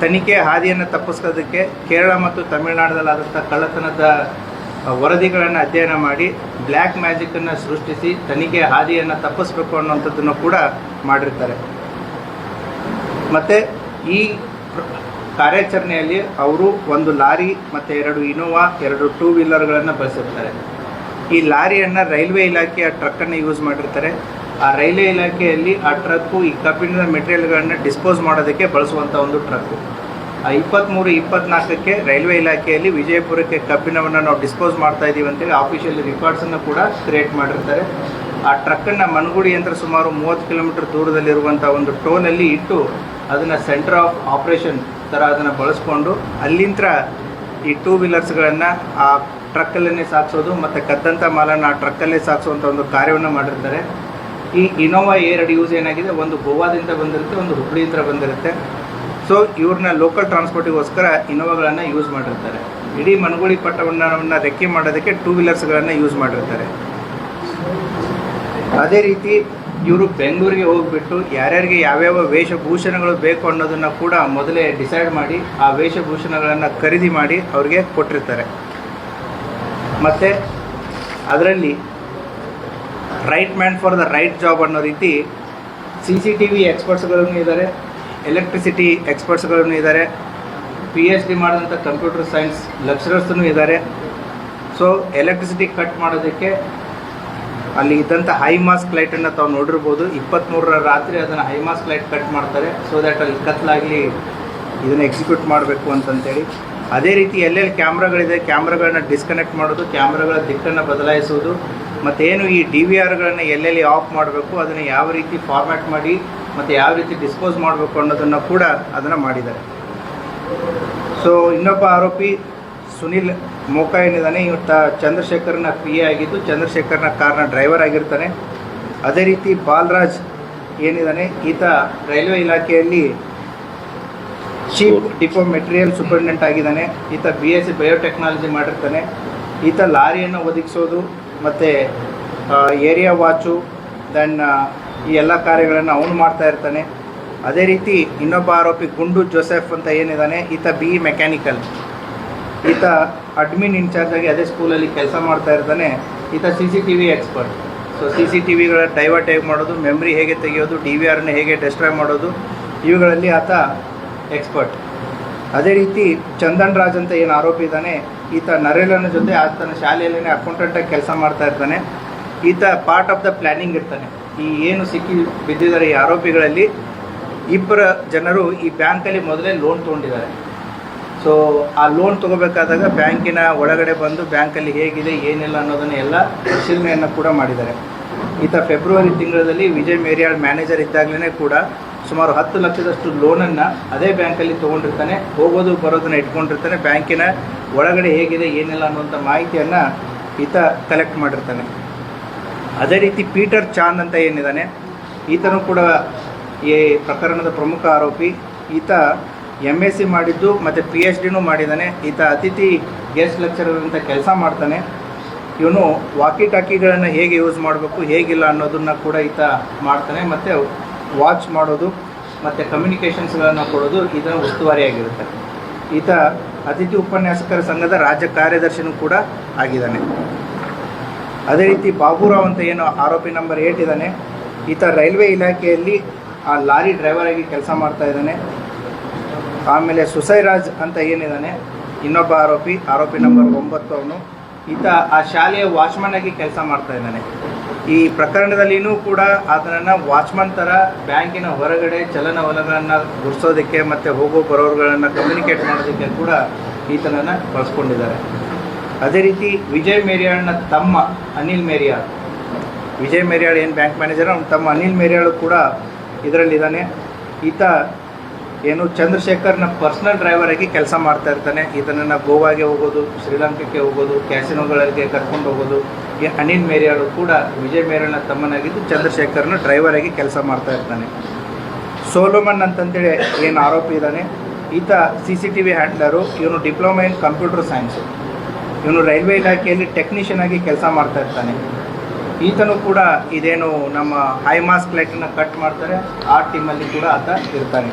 [SPEAKER 1] ತನಿಖೆ ಹಾದಿಯನ್ನು ತಪ್ಪಿಸೋದಕ್ಕೆ ಕೇರಳ ಮತ್ತು ತಮಿಳುನಾಡಲ್ಲಾದಂಥ ಕಳ್ಳತನದ ವರದಿಗಳನ್ನು ಅಧ್ಯಯನ ಮಾಡಿ ಬ್ಲ್ಯಾಕ್ ಮ್ಯಾಜಿಕ್ಕನ್ನು ಸೃಷ್ಟಿಸಿ ತನಿಖೆ ಹಾದಿಯನ್ನು ತಪ್ಪಿಸ್ಬೇಕು ಅನ್ನೋಂಥದ್ದನ್ನು ಕೂಡ ಮಾಡಿರ್ತಾರೆ. ಮತ್ತು ಈ ಕಾರ್ಯಾಚರಣೆಯಲ್ಲಿ ಅವರು ಒಂದು ಲಾರಿ ಮತ್ತು 2 ಇನೋವಾ, 2 2 ವೀಲರ್ಗಳನ್ನು ಬಳಸಿರ್ತಾರೆ. ಈ ಲಾರಿಯನ್ನು ರೈಲ್ವೆ ಇಲಾಖೆಯ ಟ್ರಕ್ಕನ್ನು ಯೂಸ್ ಮಾಡಿರ್ತಾರೆ. ಆ ರೈಲ್ವೆ ಇಲಾಖೆಯಲ್ಲಿ ಆ ಟ್ರಕ್ಕು ಈ ಕಬ್ಬಿಣದ ಮೆಟೀರಿಯಲ್ಗಳನ್ನು ಡಿಸ್ಪೋಸ್ ಮಾಡೋದಕ್ಕೆ ಬಳಸುವಂಥ ಒಂದು ಟ್ರಕ್ಕು. ಆ 23-24ಕ್ಕೆ ರೈಲ್ವೆ ಇಲಾಖೆಯಲ್ಲಿ ವಿಜಯಪುರಕ್ಕೆ ಕಬ್ಬಿಣವನ್ನು ನಾವು ಡಿಸ್ಪೋಸ್ ಮಾಡ್ತಾ ಇದ್ದೀವಿ ಅಂತೇಳಿ ಆಫಿಷಿಯಲ್ ರೆಕಾರ್ಡ್ಸನ್ನು ಕೂಡ ಕ್ರಿಯೇಟ್ ಮಾಡಿರ್ತಾರೆ. ಆ ಟ್ರಕ್ಕನ್ನು ಮನಗುಡಿ ಯಂತ್ರ ಸುಮಾರು 30 ಕಿಲೋಮೀಟರ್ ದೂರದಲ್ಲಿರುವಂಥ ಒಂದು ಟೋಲಲ್ಲಿ ಇಟ್ಟು ಅದನ್ನು ಸೆಂಟರ್ ಆಫ್ ಆಪ್ರೇಷನ್ ಥರ ಅದನ್ನು ಬಳಸ್ಕೊಂಡು ಅಲ್ಲಿಂದ ಈ 2 ವೀಲರ್ಸ್ಗಳನ್ನು ಆ ಟ್ರಕ್ಕಲ್ಲೇ ಸಾಗಿಸೋದು ಮತ್ತು ಕದ್ದಂಥ ಮಾಲನ್ನು ಆ ಟ್ರಕ್ಕಲ್ಲೇ ಸಾಗಿಸುವಂಥ ಒಂದು ಕಾರ್ಯವನ್ನು ಮಾಡಿರ್ತಾರೆ. ಈ ಇನೋವಾ 2 ಯೂಸ್ ಏನಾಗಿದೆ, ಒಂದು ಗೋವಾದಿಂದ ಬಂದಿರುತ್ತೆ, ಒಂದು ಹುಬ್ಳಿಯಿಂದ ಬಂದಿರುತ್ತೆ. ಸೊ ಇವ್ರನ್ನ ಲೋಕಲ್ ಟ್ರಾನ್ಸ್ಪೋರ್ಟಿಗೋಸ್ಕರ ಇನೋವಾಗಳನ್ನು ಯೂಸ್ ಮಾಡಿರ್ತಾರೆ. ಇಡೀ ಮನಗುಳಿ ಪಟ್ಟಣವನ್ನು ರೆಕ್ಕೆ ಮಾಡೋದಕ್ಕೆ 2 ವೀಲರ್ಸ್ಗಳನ್ನು ಯೂಸ್ ಮಾಡಿರ್ತಾರೆ. ಅದೇ ರೀತಿ ಇವರು ಬೆಂಗಳೂರಿಗೆ ಹೋಗಿಬಿಟ್ಟು ಯಾರ್ಯಾರಿಗೆ ಯಾವ್ಯಾವ ವೇಷಭೂಷಣಗಳು ಬೇಕು ಅನ್ನೋದನ್ನು ಕೂಡ ಮೊದಲೇ ಡಿಸೈಡ್ ಮಾಡಿ ಆ ವೇಷಭೂಷಣಗಳನ್ನು ಖರೀದಿ ಮಾಡಿ ಅವ್ರಿಗೆ ಕೊಟ್ಟಿರ್ತಾರೆ. ಮತ್ತು ಅದರಲ್ಲಿ right man for the right job ಅನ್ನೋ ರೀತಿ CCTV ಎಕ್ಸ್ಪರ್ಟ್ಸ್ಗಳೂ ಇದ್ದಾರೆ, ಎಲೆಕ್ಟ್ರಿಸಿಟಿ ಎಕ್ಸ್ಪರ್ಟ್ಸ್ಗಳೂ ಇದ್ದಾರೆ, PhD ಮಾಡಿದಂಥ ಕಂಪ್ಯೂಟರ್ ಸೈನ್ಸ್ ಲೆಕ್ಚರರ್ಸೂ ಇದ್ದಾರೆ. ಸೊ ಎಲೆಕ್ಟ್ರಿಸಿಟಿ ಕಟ್ ಮಾಡೋದಕ್ಕೆ ಅಲ್ಲಿ ಇದ್ದಂಥ ಹೈ ಮಾಸ್ಕ್ ಲೈಟನ್ನು ತಾವು ನೋಡಿರ್ಬೋದು. 23ರ ರಾತ್ರಿ ಅದನ್ನು ಹೈ ಮಾಸ್ಕ್ ಲೈಟ್ ಕಟ್ ಮಾಡ್ತಾರೆ ಸೊ ದ್ಯಾಟ್ ಅಲ್ಲಿ ಕತ್ಲಾಗಲಿ ಇದನ್ನು ಎಕ್ಸಿಕ್ಯೂಟ್ ಮಾಡಬೇಕು ಅಂತಂತೇಳಿ. ಅದೇ ರೀತಿ ಎಲ್ಲೆಲ್ಲಿ ಕ್ಯಾಮ್ರಾಗಳಿದೆ ಕ್ಯಾಮ್ರಾಗಳನ್ನ ಡಿಸ್ಕನೆಕ್ಟ್ ಮಾಡೋದು, ಕ್ಯಾಮ್ರಾಗಳ ದಿಕ್ಕನ್ನು ಬದಲಾಯಿಸೋದು, ಮತ್ತೇನು ಈ DVRಗಳನ್ನು ಎಲ್ಲೆಲ್ಲಿ ಆಫ್ ಮಾಡಬೇಕು ಅದನ್ನು ಯಾವ ರೀತಿ ಫಾರ್ಮ್ಯಾಟ್ ಮಾಡಿ ಮತ್ತು ಯಾವ ರೀತಿ ಡಿಸ್ಪೋಸ್ ಮಾಡಬೇಕು ಅನ್ನೋದನ್ನು ಕೂಡ ಅದನ್ನು ಮಾಡಿದ್ದಾರೆ. ಸೊ ಇನ್ನೊಬ್ಬ ಆರೋಪಿ ಸುನಿಲ್ ಮೋಕಾ ಏನಿದ್ದಾನೆ, ಇವತ್ತ ಚಂದ್ರಶೇಖರ್ನ PA ಆಗಿದ್ದು ಚಂದ್ರಶೇಖರ್ನ ಕಾರ್ನ ಡ್ರೈವರ್ ಆಗಿರ್ತಾನೆ. ಅದೇ ರೀತಿ ಬಾಲರಾಜ್ ಏನಿದ್ದಾನೆ, ಈತ ರೈಲ್ವೆ ಇಲಾಖೆಯಲ್ಲಿ ಚೀಫ್ ಡಿಪೋ ಮೆಟೀರಿಯಲ್ ಸೂಪರಿಂಟೆಂಡೆಂಟ್ ಆಗಿದ್ದಾನೆ. ಈತ BSc ಬಯೋಟೆಕ್ನಾಲಜಿ ಮಾಡಿರ್ತಾನೆ. ಈತ ಲಾರಿಯನ್ನು ಒದಗಿಸೋದು ಮತ್ತು ಏರಿಯಾ ವಾಚು ದೆನ್ ಈ ಎಲ್ಲ ಕಾರ್ಯಗಳನ್ನು ಅವನು ಮಾಡ್ತಾ ಇರ್ತಾನೆ. ಅದೇ ರೀತಿ ಇನ್ನೊಬ್ಬ ಆರೋಪಿ ಗುಂಡು ಜೋಸೆಫ್ ಅಂತ ಏನಿದ್ದಾನೆ, ಈತ BE ಮೆಕ್ಯಾನಿಕಲ್. ಈತ ಅಡ್ಮಿನ್ ಇನ್ಚಾರ್ಜ್ ಆಗಿ ಅದೇ ಸ್ಕೂಲಲ್ಲಿ ಕೆಲಸ ಮಾಡ್ತಾ ಇರ್ತಾನೆ. ಈತ CCTV ಎಕ್ಸ್ಪರ್ಟ್. ಸೊ CCTVಗಳ ಡೈವರ್ಟ್ ಹೇಗೆ ಮಾಡೋದು, ಮೆಮ್ರಿ ಹೇಗೆ ತೆಗೆಯೋದು, DVRನ ಹೇಗೆ ಡೆಸ್ಟ್ರಾಯ್ ಮಾಡೋದು, ಇವುಗಳಲ್ಲಿ ಆತ ಎಕ್ಸ್ಪರ್ಟ್. ಅದೇ ರೀತಿ ಚಂದನ್ ರಾಜ್ ಅಂತ ಏನು ಆರೋಪಿ ಇದ್ದಾನೆ, ಈತ ನರೇಲನ ಜೊತೆ ಆತನ ಶಾಲೆಯಲ್ಲೇ ಅಕೌಂಟೆಂಟಾಗಿ ಕೆಲಸ ಮಾಡ್ತಾ ಇರ್ತಾನೆ. ಈತ ಪಾರ್ಟ್ ಆಫ್ ದ ಪ್ಲ್ಯಾನಿಂಗ್ ಇರ್ತಾನೆ. ಈ ಏನು ಸಿಕ್ಕಿ ಬಿದ್ದಿದ್ದಾರೆ ಈ ಆರೋಪಿಗಳಲ್ಲಿ ಇಬ್ಬರು ಜನರು ಈ ಬ್ಯಾಂಕಲ್ಲಿ ಮೊದಲೇ ಲೋನ್ ತೊಗೊಂಡಿದ್ದಾರೆ. ಸೊ ಆ ಲೋನ್ ತೊಗೋಬೇಕಾದಾಗ ಬ್ಯಾಂಕಿನ ಒಳಗಡೆ ಬಂದು ಬ್ಯಾಂಕಲ್ಲಿ ಹೇಗಿದೆ ಏನಿಲ್ಲ ಅನ್ನೋದನ್ನು ಎಲ್ಲ ಪರಿಶೀಲನೆಯನ್ನು ಕೂಡ ಮಾಡಿದ್ದಾರೆ. ಈತ ಫೆಬ್ರವರಿ ತಿಂಗಳಲ್ಲಿ ವಿಜಯ್ ಮೇರಿಯಾಳ್ ಮ್ಯಾನೇಜರ್ ಇದ್ದಾಗಲೇ ಕೂಡ ಸುಮಾರು 10 ಲಕ್ಷದಷ್ಟು ಲೋನನ್ನು ಅದೇ ಬ್ಯಾಂಕಲ್ಲಿ ತೊಗೊಂಡಿರ್ತಾನೆ. ಹೋಗೋದು ಬರೋದನ್ನು ಇಟ್ಕೊಂಡಿರ್ತಾನೆ. ಬ್ಯಾಂಕಿನ ಒಳಗಡೆ ಹೇಗಿದೆ ಏನಿಲ್ಲ ಅನ್ನುವಂಥ ಮಾಹಿತಿಯನ್ನು ಈತ ಕಲೆಕ್ಟ್ ಮಾಡಿರ್ತಾನೆ. ಅದೇ ರೀತಿ ಪೀಟರ್ ಚಾಂದ್ ಅಂತ ಏನಿದ್ದಾನೆ, ಈತನೂ ಕೂಡ ಈ ಪ್ರಕರಣದ ಪ್ರಮುಖ ಆರೋಪಿ. ಈತ MSc ಮಾಡಿದ್ದು ಮತ್ತು PhDನೂ ಮಾಡಿದ್ದಾನೆ. ಈತ ಅತಿಥಿ ಗೆಸ್ಟ್ ಲೆಕ್ಚರರ್ ಅಂತ ಕೆಲಸ ಮಾಡ್ತಾನೆ. ಇವನು ವಾಕಿ ಟಾಕಿಗಳನ್ನು ಹೇಗೆ ಯೂಸ್ ಮಾಡಬೇಕು ಹೇಗಿಲ್ಲ ಅನ್ನೋದನ್ನು ಕೂಡ ಈತ ಮಾಡ್ತಾನೆ. ಮತ್ತು ವಾಚ್ ಮಾಡೋದು ಮತ್ತು ಕಮ್ಯುನಿಕೇಷನ್ಸ್ಗಳನ್ನು ಕೊಡೋದು ಇದನ್ನು ಉಸ್ತುವಾರಿಯಾಗಿರುತ್ತೆ. ಈತ ಅತಿಥಿ ಉಪನ್ಯಾಸಕರ ಸಂಘದ ರಾಜ್ಯ ಕಾರ್ಯದರ್ಶಿನೂ ಕೂಡ ಆಗಿದ್ದಾನೆ. ಅದೇ ರೀತಿ ಬಾಬುರಾವ್ ಅಂತ ಏನು ಆರೋಪಿ ನಂಬರ್ 8 ಇದ್ದಾನೆ, ಈತ ರೈಲ್ವೆ ಇಲಾಖೆಯಲ್ಲಿ ಆ ಲಾರಿ ಡ್ರೈವರ್ ಆಗಿ ಕೆಲಸ ಮಾಡ್ತಾ ಇದ್ದಾನೆ. ಆಮೇಲೆ ಸುಸೈರಾಜ್ ಅಂತ ಏನಿದ್ದಾನೆ ಇನ್ನೊಬ್ಬ ಆರೋಪಿ ನಂಬರ್ 9 ಅವನು. ಈತ ಆ ಶಾಲೆಯ ವಾಚ್ಮನ್ ಆಗಿ ಕೆಲಸ ಮಾಡ್ತಾ ಇದ್ದಾನೆ. ಈ ಪ್ರಕರಣದಲ್ಲಿಯೂ ಕೂಡ ಆತನನ್ನು ವಾಚ್ಮನ್ ಥರ ಬ್ಯಾಂಕಿನ ಹೊರಗಡೆ ಚಲನವಲನಗಳನ್ನು ಗುರ್ಸೋದಕ್ಕೆ ಮತ್ತು ಹೋಗೋ ಬರೋರುಗಳನ್ನು ಕಮ್ಯುನಿಕೇಟ್ ಮಾಡೋದಕ್ಕೆ ಕೂಡ ಈತನನ್ನು ಬಳಸ್ಕೊಂಡಿದ್ದಾರೆ. ಅದೇ ರೀತಿ ವಿಜಯ್ ಮೇರಿಯಾಳ್ನ ತಮ್ಮ ಅನಿಲ್ ಮೇರಿಯಾಳ್, ವಿಜಯ್ ಮೇರಿಯಾಳ್ ಏನು ಬ್ಯಾಂಕ್ ಮ್ಯಾನೇಜರ್, ಅವನ ತಮ್ಮ ಅನಿಲ್ ಮೇರಿಯಾಳು ಕೂಡ ಇದರಲ್ಲಿದ್ದಾನೆ. ಈತ ಏನು ಚಂದ್ರಶೇಖರ್ನ ಪರ್ಸ್ನಲ್ ಡ್ರೈವರ್ ಆಗಿ ಕೆಲಸ ಮಾಡ್ತಾ ಇರ್ತಾನೆ. ಈತನನ್ನು ಗೋವಾಗೆ ಹೋಗೋದು, ಶ್ರೀಲಂಕಾಕ್ಕೆ ಹೋಗೋದು, ಕ್ಯಾಸಿನೋಗಳಿಗೆ ಕರ್ಕೊಂಡು ಹೋಗೋದು. ಈ ಅನಿಲ್ ಮೇರಿಯಾಳು ಕೂಡ ವಿಜಯ್ ಮೇರಿಯಾಳ್ನ ತಮ್ಮನಾಗಿದ್ದು ಚಂದ್ರಶೇಖರ್ನ ಡ್ರೈವರ್ ಆಗಿ ಕೆಲಸ ಮಾಡ್ತಾ ಇರ್ತಾನೆ. ಸೋಲೋಮನ್ ಅಂತಂತೇಳಿ ಏನು ಆರೋಪಿ ಇದ್ದಾನೆ, ಈತ CCTV ಹ್ಯಾಂಡ್ಲರು. ಇವನು ಡಿಪ್ಲೊಮಾ ಇನ್ ಕಂಪ್ಯೂಟರ್ ಸೈನ್ಸು. ಇವನು ರೈಲ್ವೆ ಇಲಾಖೆಯಲ್ಲಿ ಟೆಕ್ನಿಷಿಯನ್ ಆಗಿ ಕೆಲಸ ಮಾಡ್ತಾ ಇರ್ತಾನೆ. ಈತನು ಕೂಡ ಇದೇನು ನಮ್ಮ ಹೈ ಮಾಸ್ಕ್ ಲೈಟನ್ನು ಕಟ್ ಮಾಡ್ತಾರೆ ಆ ಟೀಮಲ್ಲಿ ಕೂಡ ಆತ ಇರ್ತಾನೆ.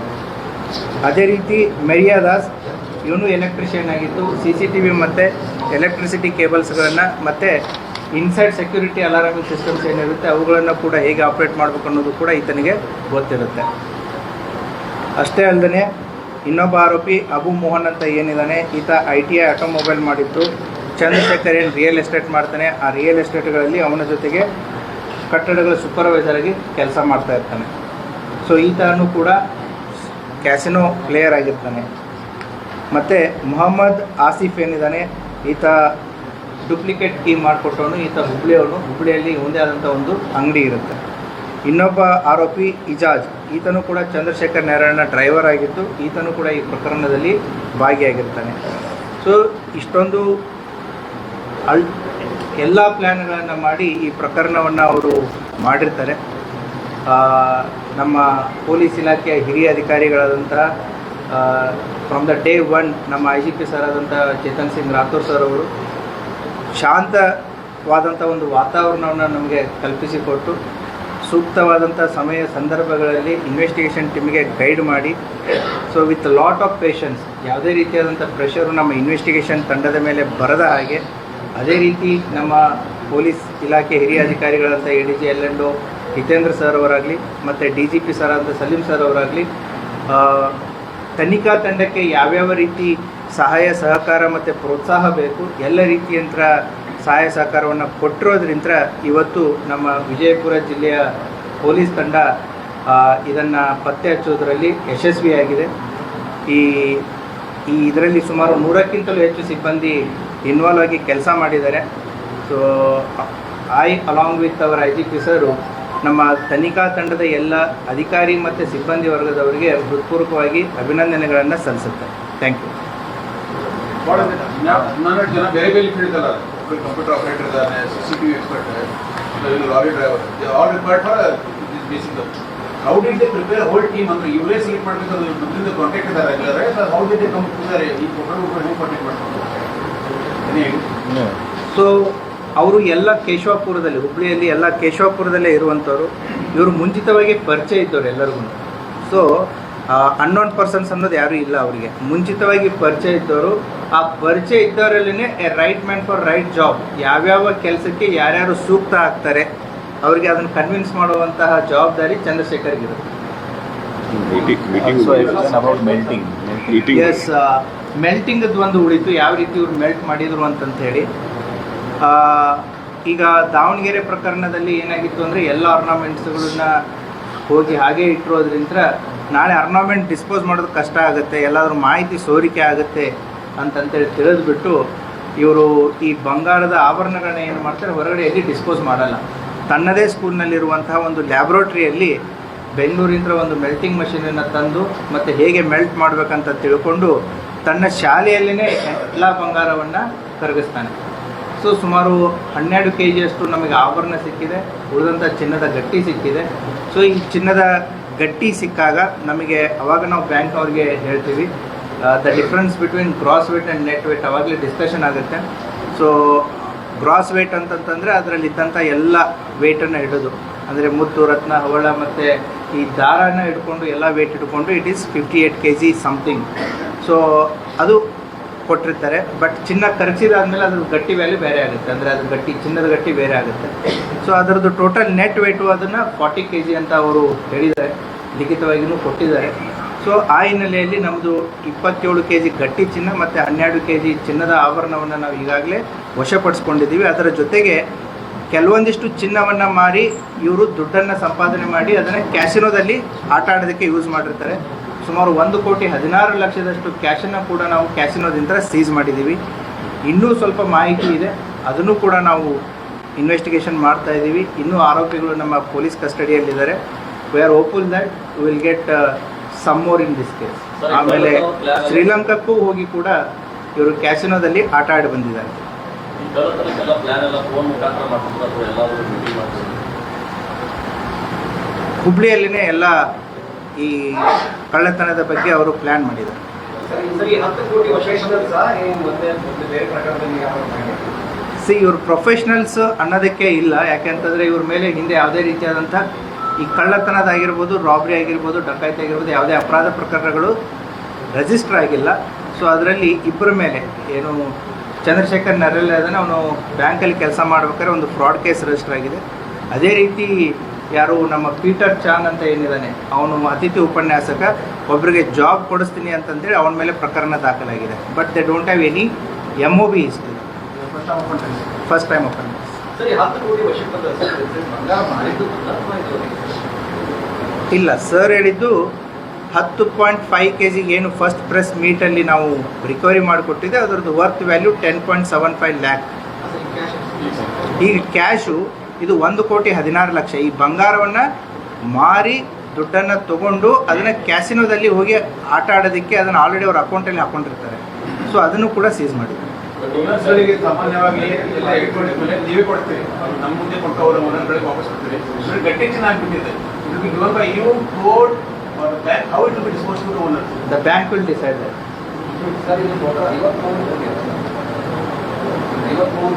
[SPEAKER 1] ಅದೇ ರೀತಿ ಮೆರಿಯಾ ದಾಸ್, ಇವನು ಎಲೆಕ್ಟ್ರಿಷಿಯನ್ ಆಗಿದ್ದು CCTV ಮತ್ತು ಎಲೆಕ್ಟ್ರಿಸಿಟಿ ಕೇಬಲ್ಸ್ಗಳನ್ನು ಮತ್ತು ಇನ್ಸೈಡ್ ಸೆಕ್ಯೂರಿಟಿ ಅಲಾರಾಮಿಂಗ್ ಸಿಸ್ಟಮ್ಸ್ ಏನಿರುತ್ತೆ ಅವುಗಳನ್ನು ಕೂಡ ಹೇಗೆ ಆಪ್ರೇಟ್ ಮಾಡಬೇಕು ಅನ್ನೋದು ಕೂಡ ಈತನಿಗೆ ಗೊತ್ತಿರುತ್ತೆ. ಅಷ್ಟೇ ಅಲ್ಲದೆ ಇನ್ನೊಬ್ಬ ಆರೋಪಿ ಅಬು ಮೋಹನ್ ಅಂತ ಏನಿದ್ದಾನೆ, ಈತ ITI ಆಟೋಮೊಬೈಲ್ ಮಾಡಿದ್ದು. ಚಂದ್ರಶೇಖರ್ ಏನು ರಿಯಲ್ ಎಸ್ಟೇಟ್ ಮಾಡ್ತಾನೆ, ಆ ರಿಯಲ್ ಎಸ್ಟೇಟ್ಗಳಲ್ಲಿ ಅವನ ಜೊತೆಗೆ ಕಟ್ಟಡಗಳ ಸೂಪರ್ವೈಸರ್ ಆಗಿ ಕೆಲಸ ಮಾಡ್ತಾ ಇರ್ತಾನೆ. ಸೊ ಈತನೂ ಕೂಡ ಕ್ಯಾಸಿನೋ ಪ್ಲೇಯರ್ ಆಗಿರ್ತಾನೆ. ಮತ್ತು ಮೊಹಮ್ಮದ್ ಆಸಿಫ್ ಏನಿದ್ದಾನೆ, ಈತ ಡೂಪ್ಲಿಕೇಟ್ ಕೀ ಮಾಡಿಕೊಟ್ಟವನು. ಈತ ಹುಬ್ಳಿಯಲ್ಲಿ ಒಂದೇ ಆದಂಥ ಒಂದು ಅಂಗಡಿ ಇರುತ್ತೆ. ಇನ್ನೊಬ್ಬ ಆರೋಪಿ ಇಜಾಜ್, ಈತನೂ ಕೂಡ ಚಂದ್ರಶೇಖರ್ ನಾರಾಯಣ ಡ್ರೈವರ್ ಆಗಿದ್ದು ಈತನೂ ಕೂಡ ಈ ಪ್ರಕರಣದಲ್ಲಿ ಭಾಗಿಯಾಗಿರ್ತಾನೆ. ಸೊ ಇಷ್ಟೊಂದು ಎಲ್ಲ ಪ್ಲ್ಯಾನ್ಗಳನ್ನು ಮಾಡಿ ಈ ಪ್ರಕರಣವನ್ನು ಅವರು ಮಾಡಿರ್ತಾರೆ. ನಮ್ಮ ಪೊಲೀಸ್ ಇಲಾಖೆಯ ಹಿರಿಯ ಅಧಿಕಾರಿಗಳಾದಂತಹ ಫ್ರಮ್ ದ ಡೇ 1 ನಮ್ಮ IGP ಸರ್ ಆದಂಥ ಚೇತನ್ ಸಿಂಗ್ ರಾಥೋರ್ ಸರ್ ಅವರು ಶಾಂತವಾದಂಥ ಒಂದು ವಾತಾವರಣವನ್ನು ನಮಗೆ ಕಲ್ಪಿಸಿಕೊಟ್ಟು ಸೂಕ್ತವಾದಂಥ ಸಮಯ ಸಂದರ್ಭಗಳಲ್ಲಿ ಇನ್ವೆಸ್ಟಿಗೇಷನ್ ಟೀಮಿಗೆ ಗೈಡ್ ಮಾಡಿ, so with lot of patience, ಯಾವುದೇ ರೀತಿಯಾದಂಥ ಪ್ರೆಷರು ನಮ್ಮ ಇನ್ವೆಸ್ಟಿಗೇಷನ್ ತಂಡದ ಮೇಲೆ ಬರದ ಹಾಗೆ, ಅದೇ ರೀತಿ ನಮ್ಮ ಪೊಲೀಸ್ ಇಲಾಖೆ ಹಿರಿಯ ಅಧಿಕಾರಿಗಳಾದಂಥ ADG LNO ಹಿತೇಂದ್ರ ಸರ್ ಅವರಾಗಲಿ ಮತ್ತು DGP ಸರ್ ಆದಂಥ ಸಲೀಂ ಸರ್ ಅವರಾಗಲಿ ತನಿಖಾ ತಂಡಕ್ಕೆ ಯಾವ್ಯಾವ ರೀತಿ ಸಹಾಯ ಸಹಕಾರ ಮತ್ತು ಪ್ರೋತ್ಸಾಹ ಬೇಕು ಎಲ್ಲ ರೀತಿಯಂಥ ಸಹಾಯ ಸಹಕಾರವನ್ನು ಕೊಟ್ಟಿರೋದ್ರಿಂದ ಇವತ್ತು ನಮ್ಮ ವಿಜಯಪುರ ಜಿಲ್ಲೆಯ ಪೊಲೀಸ್ ತಂಡ ಇದನ್ನು ಪತ್ತೆ ಹಚ್ಚೋದ್ರಲ್ಲಿ ಯಶಸ್ವಿಯಾಗಿದೆ. ಇದರಲ್ಲಿ ಸುಮಾರು 100ಕ್ಕಿಂತಲೂ ಹೆಚ್ಚು ಸಿಬ್ಬಂದಿ ಇನ್ವಾಲ್ವ್ ಆಗಿ ಕೆಲಸ ಮಾಡಿದ್ದಾರೆ. So along with our IGP ಸರು ನಮ್ಮ ತನಿಖಾ ತಂಡದ ಎಲ್ಲ ಅಧಿಕಾರಿ ಮತ್ತು ಸಿಬ್ಬಂದಿ ವರ್ಗದವರಿಗೆ ಹೃತ್ಪೂರ್ವಕವಾಗಿ ಅಭಿನಂದನೆಗಳನ್ನು ಸಲ್ಲಿಸುತ್ತಾರೆ. Thank you.
[SPEAKER 3] ಜನ ಬೇರೆ ಬೇರೆ ಫೀಲ್ಡ್ ಅಲ್ಲ, ಕಂಪ್ಯೂಟರ್ ಆಪರೇಟರ್ ಇದ್ದಾನೆ, CCTV expert, lorry driver, all required for this basic how did they prepare whole team ಅಂದ್ರೆ ಇವರೇ ಸೆಲೆಕ್ಟ್ ಮಾಡಬೇಕಾದ್ರೆ ಮೊದಲಿಂದ ಕಾಂಟ್ಯಾಕ್ಟ್ ಇದ್ದಾರೆ how did they come together ಈ ಒಬ್ಬರು ಹೇಗೆ ಕಾಂಟ್ಯಾಕ್ಟ್ ಮಾಡ್ತಾರೆ?
[SPEAKER 1] ಸೊ ಅವರು ಎಲ್ಲ ಕೇಶವಾಪುರದಲ್ಲಿ, ಹುಬ್ಳಿಯಲ್ಲಿ ಎಲ್ಲ ಕೇಶವಾಪುರದಲ್ಲೇ ಇರುವಂಥವ್ರು. ಇವರು ಮುಂಚಿತವಾಗಿ ಪರಿಚಯ ಇದ್ದವ್ರು ಎಲ್ಲರಿಗೂ. ಸೊ ಅನ್ನೋನ್ ಪರ್ಸನ್ಸ್ ಅನ್ನೋದು ಯಾರೂ ಇಲ್ಲ ಅವರಿಗೆ, ಮುಂಚಿತವಾಗಿ ಪರಿಚಯ ಇದ್ದವರು. ಆ ಪರಿಚಯ ಇದ್ದವರಲ್ಲೇ right man for right job, ಯಾವ್ಯಾವ ಕೆಲಸಕ್ಕೆ ಯಾರ್ಯಾರು ಸೂಕ್ತ ಆಗ್ತಾರೆ ಅವರಿಗೆ ಅದನ್ನು ಕನ್ವಿನ್ಸ್ ಮಾಡುವಂತಹ ಜವಾಬ್ದಾರಿ ಚಂದ್ರಶೇಖರ್ಗಿರುತ್ತೆ. ಎಸ್, ಮೆಲ್ಟಿಂಗದ್ದು ಒಂದು ಉಳಿತು, ಯಾವ ರೀತಿ ಇವ್ರು ಮೆಲ್ಟ್ ಮಾಡಿದರು ಅಂತಂತ ಹೇಳಿ. ಈಗ ದಾವಣಗೆರೆ ಪ್ರಕರಣದಲ್ಲಿ ಏನಾಗಿತ್ತು ಅಂದರೆ ಎಲ್ಲ ಆರ್ನಮೆಂಟ್ಸ್ಗಳನ್ನ ಹೋಗಿ ಹಾಗೆ ಇಟ್ಟಿರೋದ್ರಿಂದ ನಾಳೆ ಆರ್ನಮೆಂಟ್ ಡಿಸ್ಪೋಸ್ ಮಾಡೋದು ಕಷ್ಟ ಆಗುತ್ತೆ, ಎಲ್ಲಾದರೂ ಮಾಹಿತಿ ಸೋರಿಕೆ ಆಗುತ್ತೆ ಅಂತಂತೇಳಿ ತಿಳಿದ್ಬಿಟ್ಟು ಇವರು ಈ ಬಂಗಾರದ ಆಭರಣಗಳನ್ನ ಏನು ಮಾಡ್ತಾರೆ, ಹೊರಗಡೆ ಎಲ್ಲಿ ಡಿಸ್ಪೋಸ್ ಮಾಡಲ್ಲ. ತನ್ನದೇ ಸ್ಕೂಲ್ನಲ್ಲಿರುವಂತಹ ಒಂದು ಲ್ಯಾಬ್ರೋಟ್ರಿಯಲ್ಲಿ ಬೆಂಗಳೂರಿಂದ ಒಂದು ಮೆಲ್ಟಿಂಗ್ ಮಷೀನನ್ನು ತಂದು ಮತ್ತು ಹೇಗೆ ಮೆಲ್ಟ್ ಮಾಡಬೇಕಂತ ತಿಳ್ಕೊಂಡು ತನ್ನ ಶಾಲೆಯಲ್ಲೇ ಎಲ್ಲ ಬಂಗಾರವನ್ನು ಕರಗಿಸ್ತಾನೆ. ಸೊ ಸುಮಾರು 12 kg ಅಷ್ಟು ನಮಗೆ ಆಭರಣ ಸಿಕ್ಕಿದೆ, ಉಳಿದಂಥ ಚಿನ್ನದ ಗಟ್ಟಿ ಸಿಕ್ಕಿದೆ. ಸೊ ಈ ಚಿನ್ನದ ಗಟ್ಟಿ ಸಿಕ್ಕಾಗ ನಮಗೆ ಅವಾಗ ನಾವು ಬ್ಯಾಂಕ್ ಅವ್ರಿಗೆ ಹೇಳ್ತೀವಿ the difference between gross weight and net weight ಅವಾಗಲೇ ಡಿಸ್ಕಷನ್ ಆಗುತ್ತೆ. ಸೊ ಗ್ರಾಸ್ ವೇಟ್ ಅಂತಂತಂದರೆ ಅದರಲ್ಲಿದ್ದಂಥ ಎಲ್ಲ ವೇಟನ್ನು ಇಡೋದು, ಅಂದರೆ ಮುತ್ತು, ರತ್ನ, ಹವಳ ಮತ್ತು ಈ ದಾರನ ಇಟ್ಕೊಂಡು ಎಲ್ಲ ವೇಟ್ ಇಟ್ಕೊಂಡು it is 58 kg something. So ಅದು ಕೊಟ್ಟಿರ್ತಾರೆ. ಬಟ್ ಚಿನ್ನ ಕರಗಿಸಿದಾದ್ಮೇಲೆ ಅದ್ರ ಗಟ್ಟಿ ವ್ಯಾಲ್ಯೂ ಬೇರೆ ಆಗುತ್ತೆ, ಅಂದರೆ ಅದು ಗಟ್ಟಿ ಚಿನ್ನದ ಗಟ್ಟಿ ಬೇರೆ ಆಗುತ್ತೆ. ಸೊ ಅದರದ್ದು ಟೋಟಲ್ ನೆಟ್ ವೇಟು ಅದನ್ನು 40 kg ಅಂತ ಅವರು ಹೇಳಿದ್ದಾರೆ, ಲಿಖಿತವಾಗಿಯೂ ಕೊಟ್ಟಿದ್ದಾರೆ. ಸೊ ಆ ಹಿನ್ನೆಲೆಯಲ್ಲಿ ನಮ್ಮದು 27 kg ಗಟ್ಟಿ ಚಿನ್ನ ಮತ್ತು 12 kg ಚಿನ್ನದ ಆಭರಣವನ್ನು ನಾವು ಈಗಾಗಲೇ ವಶಪಡಿಸ್ಕೊಂಡಿದ್ದೀವಿ. ಅದರ ಜೊತೆಗೆ ಕೆಲವೊಂದಿಷ್ಟು ಚಿನ್ನವನ್ನು ಮಾರಿ ಇವರು ದುಡ್ಡನ್ನು ಸಂಪಾದನೆ ಮಾಡಿ ಅದನ್ನು ಕ್ಯಾಸಿನೋದಲ್ಲಿ ಆಟ ಆಡೋದಕ್ಕೆ ಯೂಸ್ ಮಾಡಿರ್ತಾರೆ. ಸುಮಾರು 1,16,00,000 ಕ್ಯಾಶನ್ನು ಕೂಡ ನಾವು ಕ್ಯಾಸಿನೋದಿಂದ ಸೀಸ್ ಮಾಡಿದ್ದೀವಿ. ಇನ್ನೂ ಸ್ವಲ್ಪ ಮಾಹಿತಿ ಇದೆ, ಅದನ್ನು ಕೂಡ ನಾವು ಇನ್ವೆಸ್ಟಿಗೇಷನ್ ಮಾಡ್ತಾ ಇದ್ದೀವಿ. ಇನ್ನೂ ಆರೋಪಿಗಳು ನಮ್ಮ ಪೊಲೀಸ್ ಕಸ್ಟಡಿಯಲ್ಲಿದ್ದಾರೆ. We are hopeful that will get some more in this case. ಆಮೇಲೆ ಶ್ರೀಲಂಕಾಕ್ಕೂ ಹೋಗಿ ಕೂಡ ಇವರು ಕ್ಯಾಸಿನೋದಲ್ಲಿ ಆಟ ಆಡಿ ಬಂದಿದ್ದಾರೆ. ಹುಬ್ಳಿಯಲ್ಲಿನೇ ಎಲ್ಲ ಈ ಕಳ್ಳತನದ ಬಗ್ಗೆ ಅವರು ಪ್ಲ್ಯಾನ್ ಮಾಡಿದ್ದಾರೆ. ಇವರು ಪ್ರೊಫೆಷ್ನಲ್ಸ್ ಅನ್ನೋದಕ್ಕೆ ಇಲ್ಲ, ಯಾಕೆಂತಂದರೆ ಇವ್ರ ಮೇಲೆ ಹಿಂದೆ ಯಾವುದೇ ರೀತಿಯಾದಂಥ ಈ ಕಳ್ಳತನದಾಗಿರ್ಬೋದು, ರಾಬ್ರಿ ಆಗಿರ್ಬೋದು, ಡಕಾಯಿತಿ ಆಗಿರ್ಬೋದು, ಯಾವುದೇ ಅಪರಾಧ ಪ್ರಕರಣಗಳು ರಿಜಿಸ್ಟರ್ ಆಗಿಲ್ಲ. ಸೊ ಅದರಲ್ಲಿ ಇಬ್ಬರ ಮೇಲೆ ಏನು ಚಂದ್ರಶೇಖರ್ ನರೆಲ್ಲ ಅದನ್ನು ಅವನು ಬ್ಯಾಂಕಲ್ಲಿ ಕೆಲಸ ಮಾಡ್ಬೇಕಾದ್ರೆ ಒಂದು ಫ್ರಾಡ್ ಕೇಸ್ ರಿಜಿಸ್ಟರ್ ಆಗಿದೆ. ಅದೇ ರೀತಿ ಯಾರು ನಮ್ಮ ಪೀಟರ್ ಚಾನ್ ಅಂತ ಏನಿದ್ದಾನೆ, ಅವನು ಅತಿಥಿ ಉಪನ್ಯಾಸಕ, ಒಬ್ಬರಿಗೆ ಜಾಬ್ ಕೊಡಿಸ್ತೀನಿ ಅಂತಂದೇಳಿ ಅವನ ಮೇಲೆ ಪ್ರಕರಣ ದಾಖಲಾಗಿದೆ. But they don't have any MOB history. First time open. ಇಲ್ಲ, ಸರ್ ಹೇಳಿದ್ದು 10.5 kg ಏನು ಫಸ್ಟ್ ಪ್ರೆಸ್ ಮೀಟಲ್ಲಿ ನಾವು ರಿಕವರಿ ಮಾಡಿಕೊಟ್ಟಿದ್ದೆ ಅದರದ್ದು ವರ್ತ್ ವ್ಯಾಲ್ಯೂ 10.75 lakh. ಈಗ ಕ್ಯಾಶು ಇದು 1,16,00,000. ಈ ಬಂಗಾರವನ್ನು ಮಾರಿ ದುಡ್ಡನ್ನು ತೊಗೊಂಡು ಅದನ್ನು ಕ್ಯಾಸಿನೋದಲ್ಲಿ ಹೋಗಿ ಆಟ ಆಡೋದಕ್ಕೆ ಅದನ್ನು ಆಲ್ರೆಡಿ ಅವ್ರ ಅಕೌಂಟಲ್ಲಿ ಹಾಕೊಂಡಿರ್ತಾರೆ. ಸೊ ಅದನ್ನು ಕೂಡ ಸೀಸ್ ಮಾಡಿದ್ದಾರೆ.
[SPEAKER 3] ಸಾಮಾನ್ಯವಾಗಿ ಎಲ್ಲ ಇಟ್ಕೊಂಡಿದ್ಮೇಲೆ ನೀವೇ ಕೊಡ್ತೀವಿ, ನಮ್ಮ ಮುಂದೆ ಕೊಟ್ಟು ಅವರ ಮನೆಗಳಿಗೆ ವಾಪಸ್ ಕೊಡ್ತೀವಿ. ಗಟ್ಟಿ ಚೆನ್ನಾಗಿಬಿಟ್ಟಿದೆ. How it will be disposed to the owner?
[SPEAKER 1] The bank will decide that.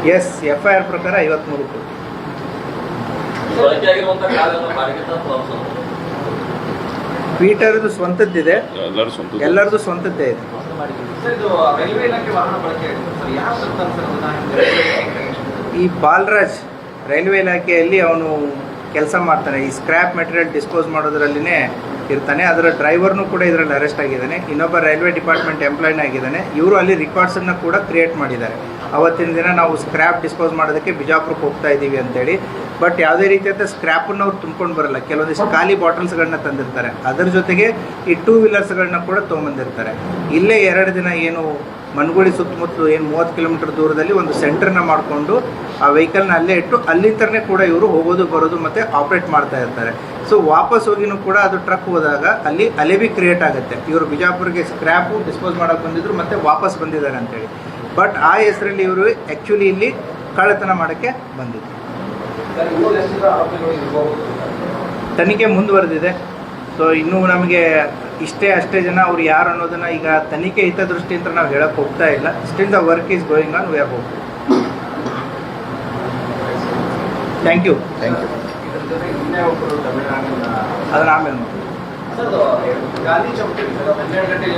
[SPEAKER 1] Yes, FIR ಪ್ರಕಾರ 53 ಕೋಟಿ. ಪೀಟರ್ದು ಸ್ವಂತದ್ದಿದೆ, ಎಲ್ಲರದು ಸ್ವಂತದ್ದೇ ಇದೆ. ಈ ಬಾಲರಾಜ್ ರೈಲ್ವೆ ಇಲಾಖೆಯಲ್ಲಿ ಅವನು ಕೆಲಸ ಮಾಡ್ತಾನೆ, ಈ ಸ್ಕ್ರ್ಯಾಪ್ ಮೆಟೀರಿಯಲ್ ಡಿಸ್ಪೋಸ್ ಮಾಡೋದ್ರಲ್ಲಿನೇ ಇರ್ತಾನೆ. ಅದರ ಡ್ರೈವರ್ನು ಕೂಡ ಇದರಲ್ಲಿ ಅರೆಸ್ಟ್ ಆಗಿದ್ದಾನೆ. ಇನ್ನೊಬ್ಬ ರೈಲ್ವೆ ಡಿಪಾರ್ಟ್ಮೆಂಟ್ ಎಂಪ್ಲಾಯ್ನ ಆಗಿದ್ದಾನೆ. ಇವರು ಅಲ್ಲಿ ರೆಕಾರ್ಡ್ಸನ್ನು ಕೂಡ ಕ್ರಿಯೇಟ್ ಮಾಡಿದ್ದಾರೆ. ಅವತ್ತಿನ ದಿನ ನಾವು ಸ್ಕ್ರ್ಯಾಪ್ ಡಿಸ್ಪೋಸ್ ಮಾಡೋದಕ್ಕೆ ಬಿಜಾಪುರಕ್ಕೆ ಹೋಗ್ತಾ ಇದ್ದೀವಿ ಅಂತೇಳಿ. ಬಟ್ ಯಾವುದೇ ರೀತಿಯಾದ ಸ್ಕ್ರ್ಯಾಪನ್ನು ಅವ್ರು ತುಂಬ್ಕೊಂಡು ಬರಲ್ಲ, ಕೆಲವೊಂದಿಷ್ಟು ಖಾಲಿ ಬಾಟಲ್ಸ್ಗಳನ್ನ ತಂದಿರ್ತಾರೆ. ಅದರ ಜೊತೆಗೆ ಈ 2 ವೀಲರ್ಸ್ಗಳನ್ನ ಕೂಡ ತೊಗೊಂಬಂದಿರ್ತಾರೆ. ಇಲ್ಲೇ 2 ದಿನ ಏನು ಮನಗುಳಿ ಸುತ್ತಮುತ್ತಲು ಏನು 30 ಕಿಲೋಮೀಟರ್ ದೂರದಲ್ಲಿ ಒಂದು ಸೆಂಟರ್ನ ಮಾಡಿಕೊಂಡು ಆ ವೆಹಿಕಲ್ನ ಅಲ್ಲೇ ಇಟ್ಟು ಅಲ್ಲಿಂದನೇ ಕೂಡ ಇವರು ಹೋಗೋದು ಬರೋದು ಮತ್ತು ಆಪ್ರೇಟ್ ಮಾಡ್ತಾ ಇರ್ತಾರೆ. ಸೊ ವಾಪಸ್ ಹೋಗಿನೂ ಕೂಡ ಅದು ಟ್ರಕ್ ಹೋದಾಗ ಅಲ್ಲಿ ಅಲೆಬಿ ಕ್ರಿಯೇಟ್ ಆಗುತ್ತೆ, ಇವರು ಬಿಜಾಪುರಿಗೆ ಸ್ಕ್ರ್ಯಾಪು ಡಿಸ್ಪೋಸ್ ಮಾಡೋಕ್ಕೆ ಬಂದಿದ್ರು ಮತ್ತು ವಾಪಸ್ ಬಂದಿದ್ದಾರೆ ಅಂತೇಳಿ. ಬಟ್ ಆ ಹೆಸರಲ್ಲಿ ಇವರು ಆ್ಯಕ್ಚುಲಿ ಇಲ್ಲಿ ಕಳ್ಳತನ ಮಾಡೋಕ್ಕೆ ಬಂದಿದ್ರು. ತನಿಖೆ ಮುಂದುವರೆದಿದೆ. ಸೊ ಇನ್ನೂ ನಮಗೆ ಅಷ್ಟೇ ಜನ ಅವ್ರು ಯಾರು ಅನ್ನೋದನ್ನು ಈಗ ತನಿಖೆ ಹಿತದೃಷ್ಟಿಯಿಂದ ನಾವು ಹೇಳಕ್ಕೆ ಹೋಗ್ತಾ ಇಲ್ಲ. Still the work is going on, we are hope. Thank you. ಅದನ್ನು ಆಮೇಲೆ
[SPEAKER 3] ಗಾಂಧಿ ಚೌಕ್ 12 ಗಂಟೆಗೆ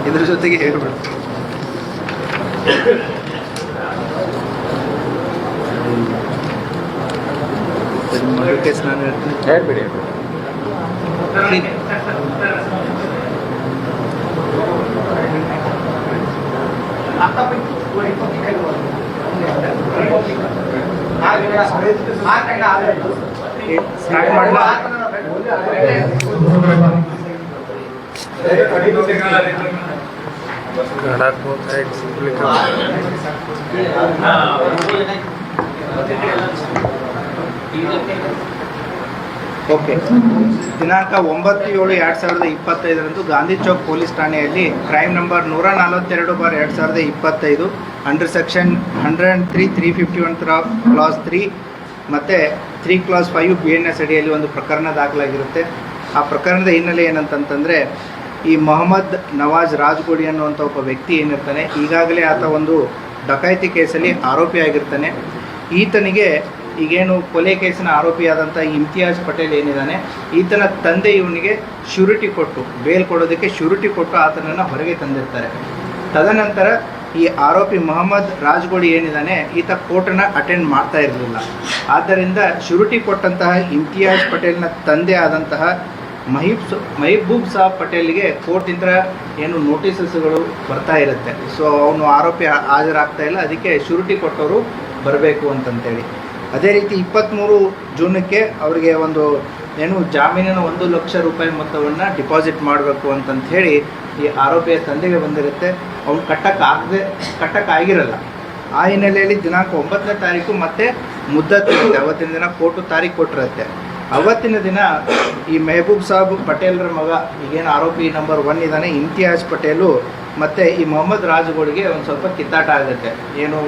[SPEAKER 1] ಇದ್ರ ಜೊತೆಗೆ ಹೇಳ್ಬಿಡು. ಕೇಸ್ ನಾನು ಹೇಳ್ತೀನಿ. ಸ್ಟಾರ್ಟ್ ಮಾಡಲ. ಓಕೆ. ದಿನಾಂಕ 9/7/2025 ಗಾಂಧಿ ಚೌಕ್ ಪೊಲೀಸ್ ಠಾಣೆಯಲ್ಲಿ crime number 142/2025 under section 103, 351 class 3 ಮತ್ತು 3 ಕ್ಲಾಸ್ 5 BNS ಅಡಿಯಲ್ಲಿ ಒಂದು ಪ್ರಕರಣ ದಾಖಲಾಗಿರುತ್ತೆ. ಆ ಪ್ರಕರಣದ ಹಿನ್ನೆಲೆ ಏನಂತಂತಂದರೆ, ಈ ಮೊಹಮ್ಮದ್ ನವಾಜ್ ರಾಜ್ಗೋಡಿ ಅನ್ನುವಂಥ ಒಬ್ಬ ವ್ಯಕ್ತಿ ಏನಿರ್ತಾನೆ, ಈಗಾಗಲೇ ಆತ ಒಂದು ಡಕಾಯಿತಿ ಕೇಸಲ್ಲಿ ಆರೋಪಿಯಾಗಿರ್ತಾನೆ. ಈತನಿಗೆ ಈಗೇನು ಕೊಲೆ ಕೇಸಿನ ಆರೋಪಿಯಾದಂಥ ಇಮ್ತಿಯಾಜ್ ಪಟೇಲ್ ಏನಿದ್ದಾನೆ, ಈತನ ತಂದೆ ಇವನಿಗೆ ಶ್ಯೂರಿಟಿ ಕೊಟ್ಟು, ಬೇಲ್ ಕೊಡೋದಕ್ಕೆ ಶ್ಯೂರಿಟಿ ಕೊಟ್ಟು ಆತನನ್ನು ಹೊರಗೆ ತಂದಿರ್ತಾರೆ. ತದನಂತರ ಈ ಆರೋಪಿ ಮೊಹಮ್ಮದ್ ರಾಜ್ಗೋಡಿ ಏನಿದ್ದಾನೆ, ಈತ ಕೋರ್ಟನ್ನು ಅಟೆಂಡ್ ಮಾಡ್ತಾ ಇರಲಿಲ್ಲ. ಆದ್ದರಿಂದ ಶ್ಯೂರಿಟಿ ಕೊಟ್ಟಂತಹ ಇಮ್ತಿಯಾಜ್ ಪಟೇಲ್ನ ತಂದೆ ಆದಂತಹ ಮಹಿಬೂಬ್ ಸಾಬ್ ಪಟೇಲ್ಗೆ ಕೋರ್ಟಿಂದ ಏನು ನೋಟಿಸಸ್ಗಳು ಬರ್ತಾ ಇರುತ್ತೆ. ಸೊ ಅವನು ಆರೋಪಿ ಹಾಜರಾಗ್ತಾ ಇಲ್ಲ, ಅದಕ್ಕೆ ಶ್ಯೂರಿಟಿ ಕೊಟ್ಟವರು ಬರಬೇಕು ಅಂತಂತೇಳಿ. ಅದೇ ರೀತಿ 23 ಜೂನಕ್ಕೆ ಅವರಿಗೆ ಒಂದು ಏನು ಜಾಮೀನಿನ 1 ಲಕ್ಷ ರೂಪಾಯಿ ಮೊತ್ತವನ್ನು ಡಿಪಾಸಿಟ್ ಮಾಡಬೇಕು ಅಂತಂತ ಹೇಳಿ ಈ ಆರೋಪಿಯ ತಂದೆಗೆ ಬಂದಿರುತ್ತೆ. ಅವ್ನು ಕಟ್ಟಕ್ಕಾಗಿರಲ್ಲ. ಆ ಹಿನ್ನೆಲೆಯಲ್ಲಿ ದಿನಾಂಕ 9ನೇ ತಾರೀಕು ಮತ್ತೆ ಮುದ್ದತ್ತಿರುತ್ತೆ. ಅವತ್ತಿನ ದಿನ ಕೋರ್ಟು ತಾರೀಕು ಕೊಟ್ಟಿರುತ್ತೆ. ಅವತ್ತಿನ ದಿನ ಈ ಮೆಹಬೂಬ್ ಸಾಬ್ ಪಟೇಲ್ರ ಮಗ, ಈಗೇನು ಆರೋಪಿ ನಂಬರ್ 1 ಇದ್ದಾನೆ ಇಮ್ತಿಯಾಜ್ ಪಟೇಲು, ಮತ್ತು ಈ ಮೊಹಮ್ಮದ್ ರಾಜ್ಗೋಡಿಗೆ ಒಂದು ಸ್ವಲ್ಪ ಕಿತ್ತಾಟ ಆಗುತ್ತೆ. ಏನು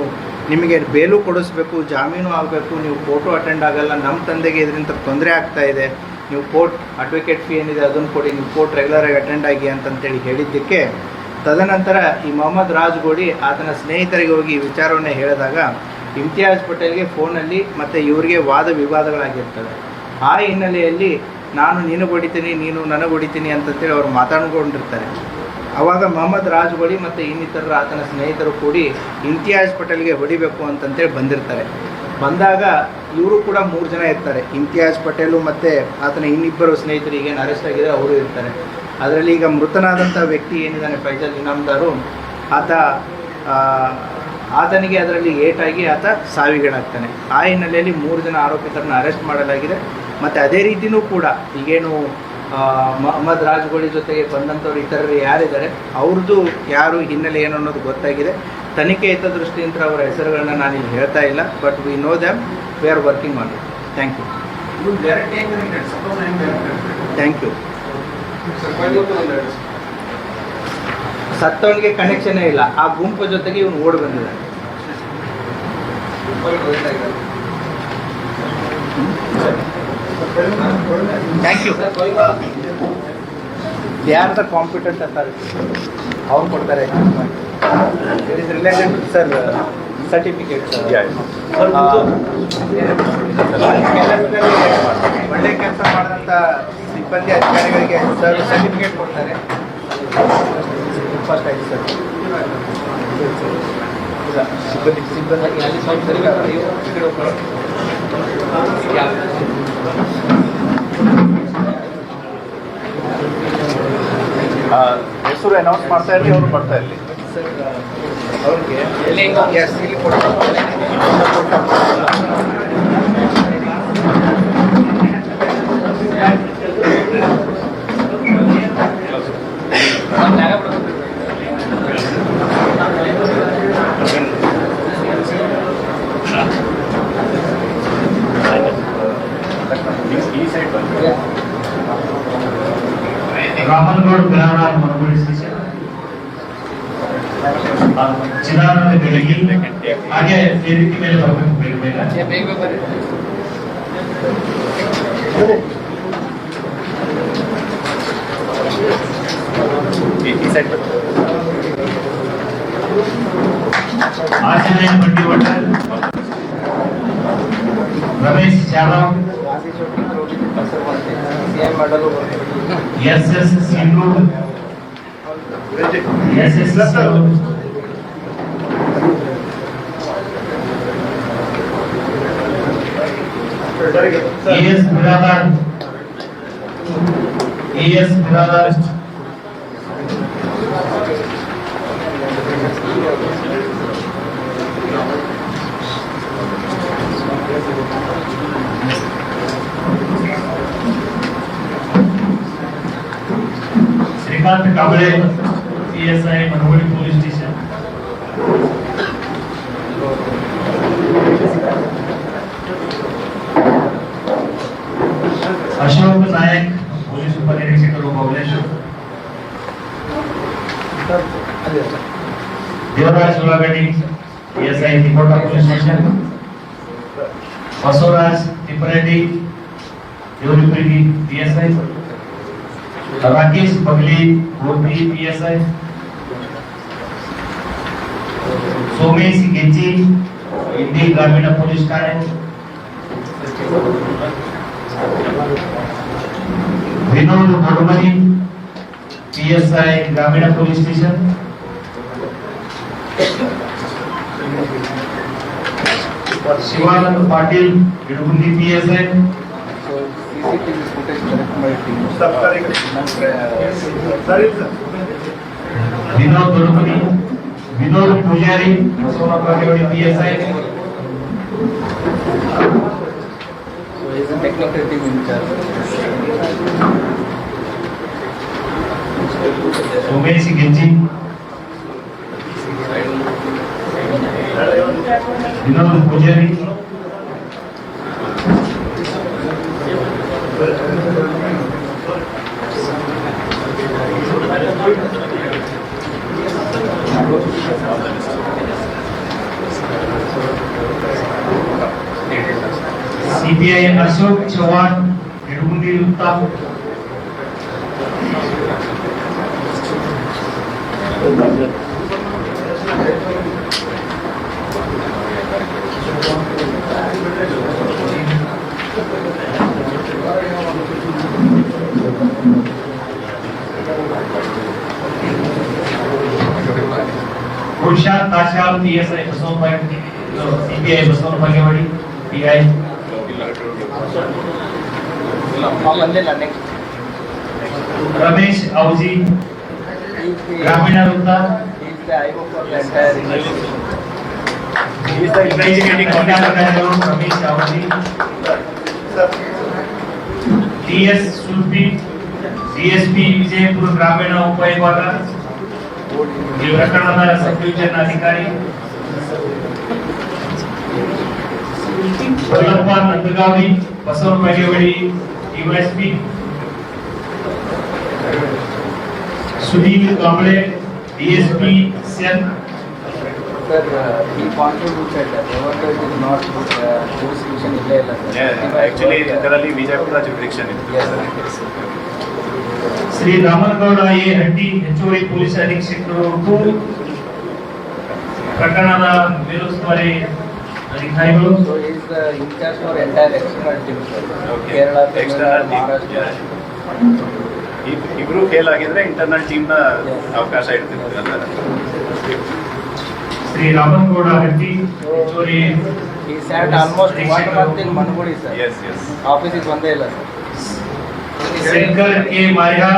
[SPEAKER 1] ನಿಮಗೆ ಬೇಲು ಕೊಡಿಸ್ಬೇಕು, ಜಾಮೀನು ಆಗಬೇಕು, ನೀವು ಕೋರ್ಟು ಅಟೆಂಡ್ ಆಗಲ್ಲ, ನಮ್ಮ ತಂದೆಗೆ ಇದರಿಂದ ತೊಂದರೆ ಆಗ್ತಾ ಇದೆ, ನೀವು ಕೋರ್ಟ್ ಅಡ್ವೊಕೇಟ್ ಫೀ ಏನಿದೆ ಅದನ್ನು ಕೊಡಿ, ನೀವು ಕೋರ್ಟ್ ರೆಗ್ಯುಲರಾಗಿ ಅಟೆಂಡ್ ಆಗಿ ಅಂತಂತೇಳಿ ಹೇಳಿದ್ದಕ್ಕೆ ತದನಂತರ ಈ ಮೊಹಮ್ಮದ್ ರಾಜ್ಗೋಡಿ ಆತನ ಸ್ನೇಹಿತರಿಗೆ ಹೋಗಿ ಈ ವಿಚಾರವನ್ನೇ ಹೇಳಿದಾಗ ಇಮ್ತಿಯಾಜ್ ಪಟೇಲ್ಗೆ ಫೋನಲ್ಲಿ ಮತ್ತು ಇವರಿಗೆ ವಾದ ವಿವಾದಗಳಾಗಿರ್ತವೆ. ಆ ಹಿನ್ನೆಲೆಯಲ್ಲಿ ನಾನು ನಿನಗೆ ಹೊಡಿತೀನಿ, ನೀನು ನನಗೆ ಹೊಡಿತೀನಿ ಅಂತಂತೇಳಿ ಅವ್ರು ಮಾತಾಡ್ಕೊಂಡಿರ್ತಾರೆ. ಆವಾಗ ಮೊಹಮ್ಮದ್ ರಾಜ್ಗೋಡಿ ಮತ್ತು ಇನ್ನಿತರರು ಆತನ ಸ್ನೇಹಿತರು ಕೂಡಿ ಇಮ್ತಿಯಾಜ್ ಪಟೇಲ್ಗೆ ಹೊಡಿಬೇಕು ಅಂತಂತೇಳಿ ಬಂದಿರ್ತಾರೆ. ಬಂದಾಗ ಇವರು ಕೂಡ 3 ಜನ ಇರ್ತಾರೆ. ಇಮ್ತಿಯಾಜ್ ಪಟೇಲು ಮತ್ತು ಆತನ ಇನ್ನಿಬ್ಬರು ಸ್ನೇಹಿತರು ಈಗೇನು ಅರೆಸ್ಟ್ ಆಗಿದೆ ಅವರು ಇರ್ತಾರೆ. ಅದರಲ್ಲಿ ಈಗ ಮೃತನಾದಂಥ ವ್ಯಕ್ತಿ ಏನಿದ್ದಾನೆ ಫೈಜಲ್ ಇನಾಮ್ದಾರು, ಆತನಿಗೆ ಅದರಲ್ಲಿ ಏಟಾಗಿ ಆತ ಸಾವಿಗೀಡಾಗ್ತಾನೆ. ಆ ಹಿನ್ನೆಲೆಯಲ್ಲಿ 3 ಜನ ಆರೋಪಿತರನ್ನು ಅರೆಸ್ಟ್ ಮಾಡಲಾಗಿದೆ. ಮತ್ತು ಅದೇ ರೀತಿಯೂ ಕೂಡ ಈಗೇನು ಮೊಹಮ್ಮದ್ ರಾಜ್ಗೋಡಿ ಜೊತೆಗೆ ಬಂದಂಥವ್ರು ಇತರರು ಯಾರಿದ್ದಾರೆ ಅವ್ರದ್ದು ಯಾರು ಹಿನ್ನೆಲೆ ಏನು ಅನ್ನೋದು ಗೊತ್ತಾಗಿದೆ. ತನಿಖೆ ಹಿತದೃಷ್ಟಿಯಿಂದ ಅವರ ಹೆಸರುಗಳನ್ನ ನಾನಿಲ್ಲಿ ಹೇಳ್ತಾ ಇಲ್ಲ, but we know them, we are working on it. Thank you. Thank you. ಸತ್ತವನಿಗೆ ಕನೆಕ್ಷನೇ ಇಲ್ಲ, ಆ ಗುಂಪು ಜೊತೆಗೆ ಇವನು ಓಡಿ ಬಂದಿದ್ದಾನೆ. Thank you. They are the competent authority, ಅವ್ರು ಕೊಡ್ತಾರೆ. It is related sir certificate. ಒಳ್ಳೆ ಕೆಲಸ ಮಾಡಿದಂಥ ಸಿಬ್ಬಂದಿ ಅಧಿಕಾರಿಗಳಿಗೆ ಸರ್ ಸರ್ಟಿಫಿಕೇಟ್ ಕೊಡ್ತಾರೆ. ಫಸ್ಟ್ ಆಯ್ತು ಸರ್. ಸಿಬ್ಬಂದಿ ಅಲ್ಲಿ ಸ್ವಲ್ಪ ಸರಿ
[SPEAKER 2] ಹೆಸರು ಅನೌನ್ಸ್ ಮಾಡ್ತಾ ಇರಲಿ, ಅವರು ಬರ್ತಾ ಇರಲಿ
[SPEAKER 1] ಸರ್. ಅವ್ರಿಗೆ ಇಲ್ಲಿ ಕೊಡ್ತಾರೆ.
[SPEAKER 2] ಈ ಸೈಡ್ ಬಂದು
[SPEAKER 4] ರಾಮನಗೌಡ, ಬೆಳಗಾವಿ, ಮರಗುಳಿ ಸ್ಟೇಷನ್. ಚಿದಾನಂದ ಬೆಳಗಿ ಹಾಗೆ ವೇದಿಕೆ ಮೇಲೆ ಬರಬೇಕು ಬೇಗ ಬೇಗ. Anjaneya Bandivata, Ramesh Yadav, S S Sindhu, S S A S Biradar, A S Biradar, Shrikant Kable, CSI Manohari police station, Ashok Nayak, police उपनिरीक्षक Bhuvaneshwar, Devraj Ulagaddi, PSI Tikota police station, Basavaraj Tipreddy, Devaripalli PSI, Rakesh Bagali, Gopi PSI, Somesh Gechi, Indi ग्रामीण पुलिस ठाणे, विनोद गोडमनी, पीएसआई ग्रामीण police station, Shivanand Patil, Idgundi PSI, Vinod Godmani, Vinod Pujari, Basavanabagewadi PSI,
[SPEAKER 1] technical team in charge.
[SPEAKER 4] Somesh Gechi, Vinod Pujari, CPI Ashok Chauhan, Idgundi Uttam, Khurshad Tashal, PSI Basavanabagewadi, CPI Basavanabagewadi, PI Ramesh Auji, ग्रामीण वृत्त, रमेश औजी, टीएस सुल्पी, डीएसपी विजयपुर ग्रामीण उपविभाग, ಈ ಪ್ರಕರಣದ ಸಬ್ ಡಿವಿಷನ್ ಅಧಿಕಾರಿ Vallappa Nandagavi, Basavanabagewadi DYSP, Sunil Kamble, DSP Sen.
[SPEAKER 1] Sir, he contributed that whatever is not jurisdiction is there.
[SPEAKER 2] Actually ಇದರಲ್ಲಿ ವಿಜಯಪುರ ಜುರಿಡಿಕ್ಷನ್ ಇದೆ.
[SPEAKER 1] Yes.
[SPEAKER 4] श्री रामनगौಡ ಎ ಹಟ್ಟಿ, ಹೆಚ್ಚುವರಿ ಪೊಲೀಸ್ ಅಧೀಕ್ಷಕರು, ಪ್ರಕರಣದ ಮೇಲುಸ್ತುವಾರಿ ಅಧಿಕಾರಿಗಳು.
[SPEAKER 1] So he is the in charge for entire external team.
[SPEAKER 2] Okay.
[SPEAKER 1] Kerala,
[SPEAKER 2] External team.
[SPEAKER 1] Maharashtra.
[SPEAKER 2] ಇಬ್ರು fail ಆಗಿದ್ರೆ internal team ನ ಅವಕಾಶ ಇಡ್ತಿದ್ರು ಅಲ್ಲ.
[SPEAKER 4] ಶ್ರೀ ರಾಮನಗೌಡ ಹಟ್ಟಿ, ಹೆಚ್ಚುವರಿ
[SPEAKER 1] He sat almost 1 month in Manugudi, sir.
[SPEAKER 2] Yes, yes.
[SPEAKER 1] Office is one day, sir.
[SPEAKER 4] Shankar K Mariya,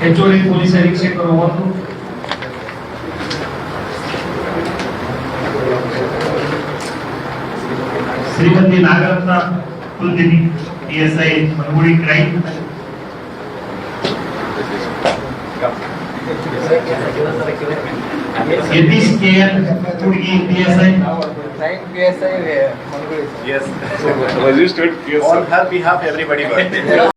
[SPEAKER 4] ಹೆಚ್ಚುವರಿ police ಅಧೀಕ್ಷಕರು 1. Shrimati Nagaratna Kuladini, PSI Managudi crime. Yatish K N Kudgi, PSI.
[SPEAKER 1] Thank PSI Manugudi, sir.
[SPEAKER 2] Yes. On her behalf, everybody worked.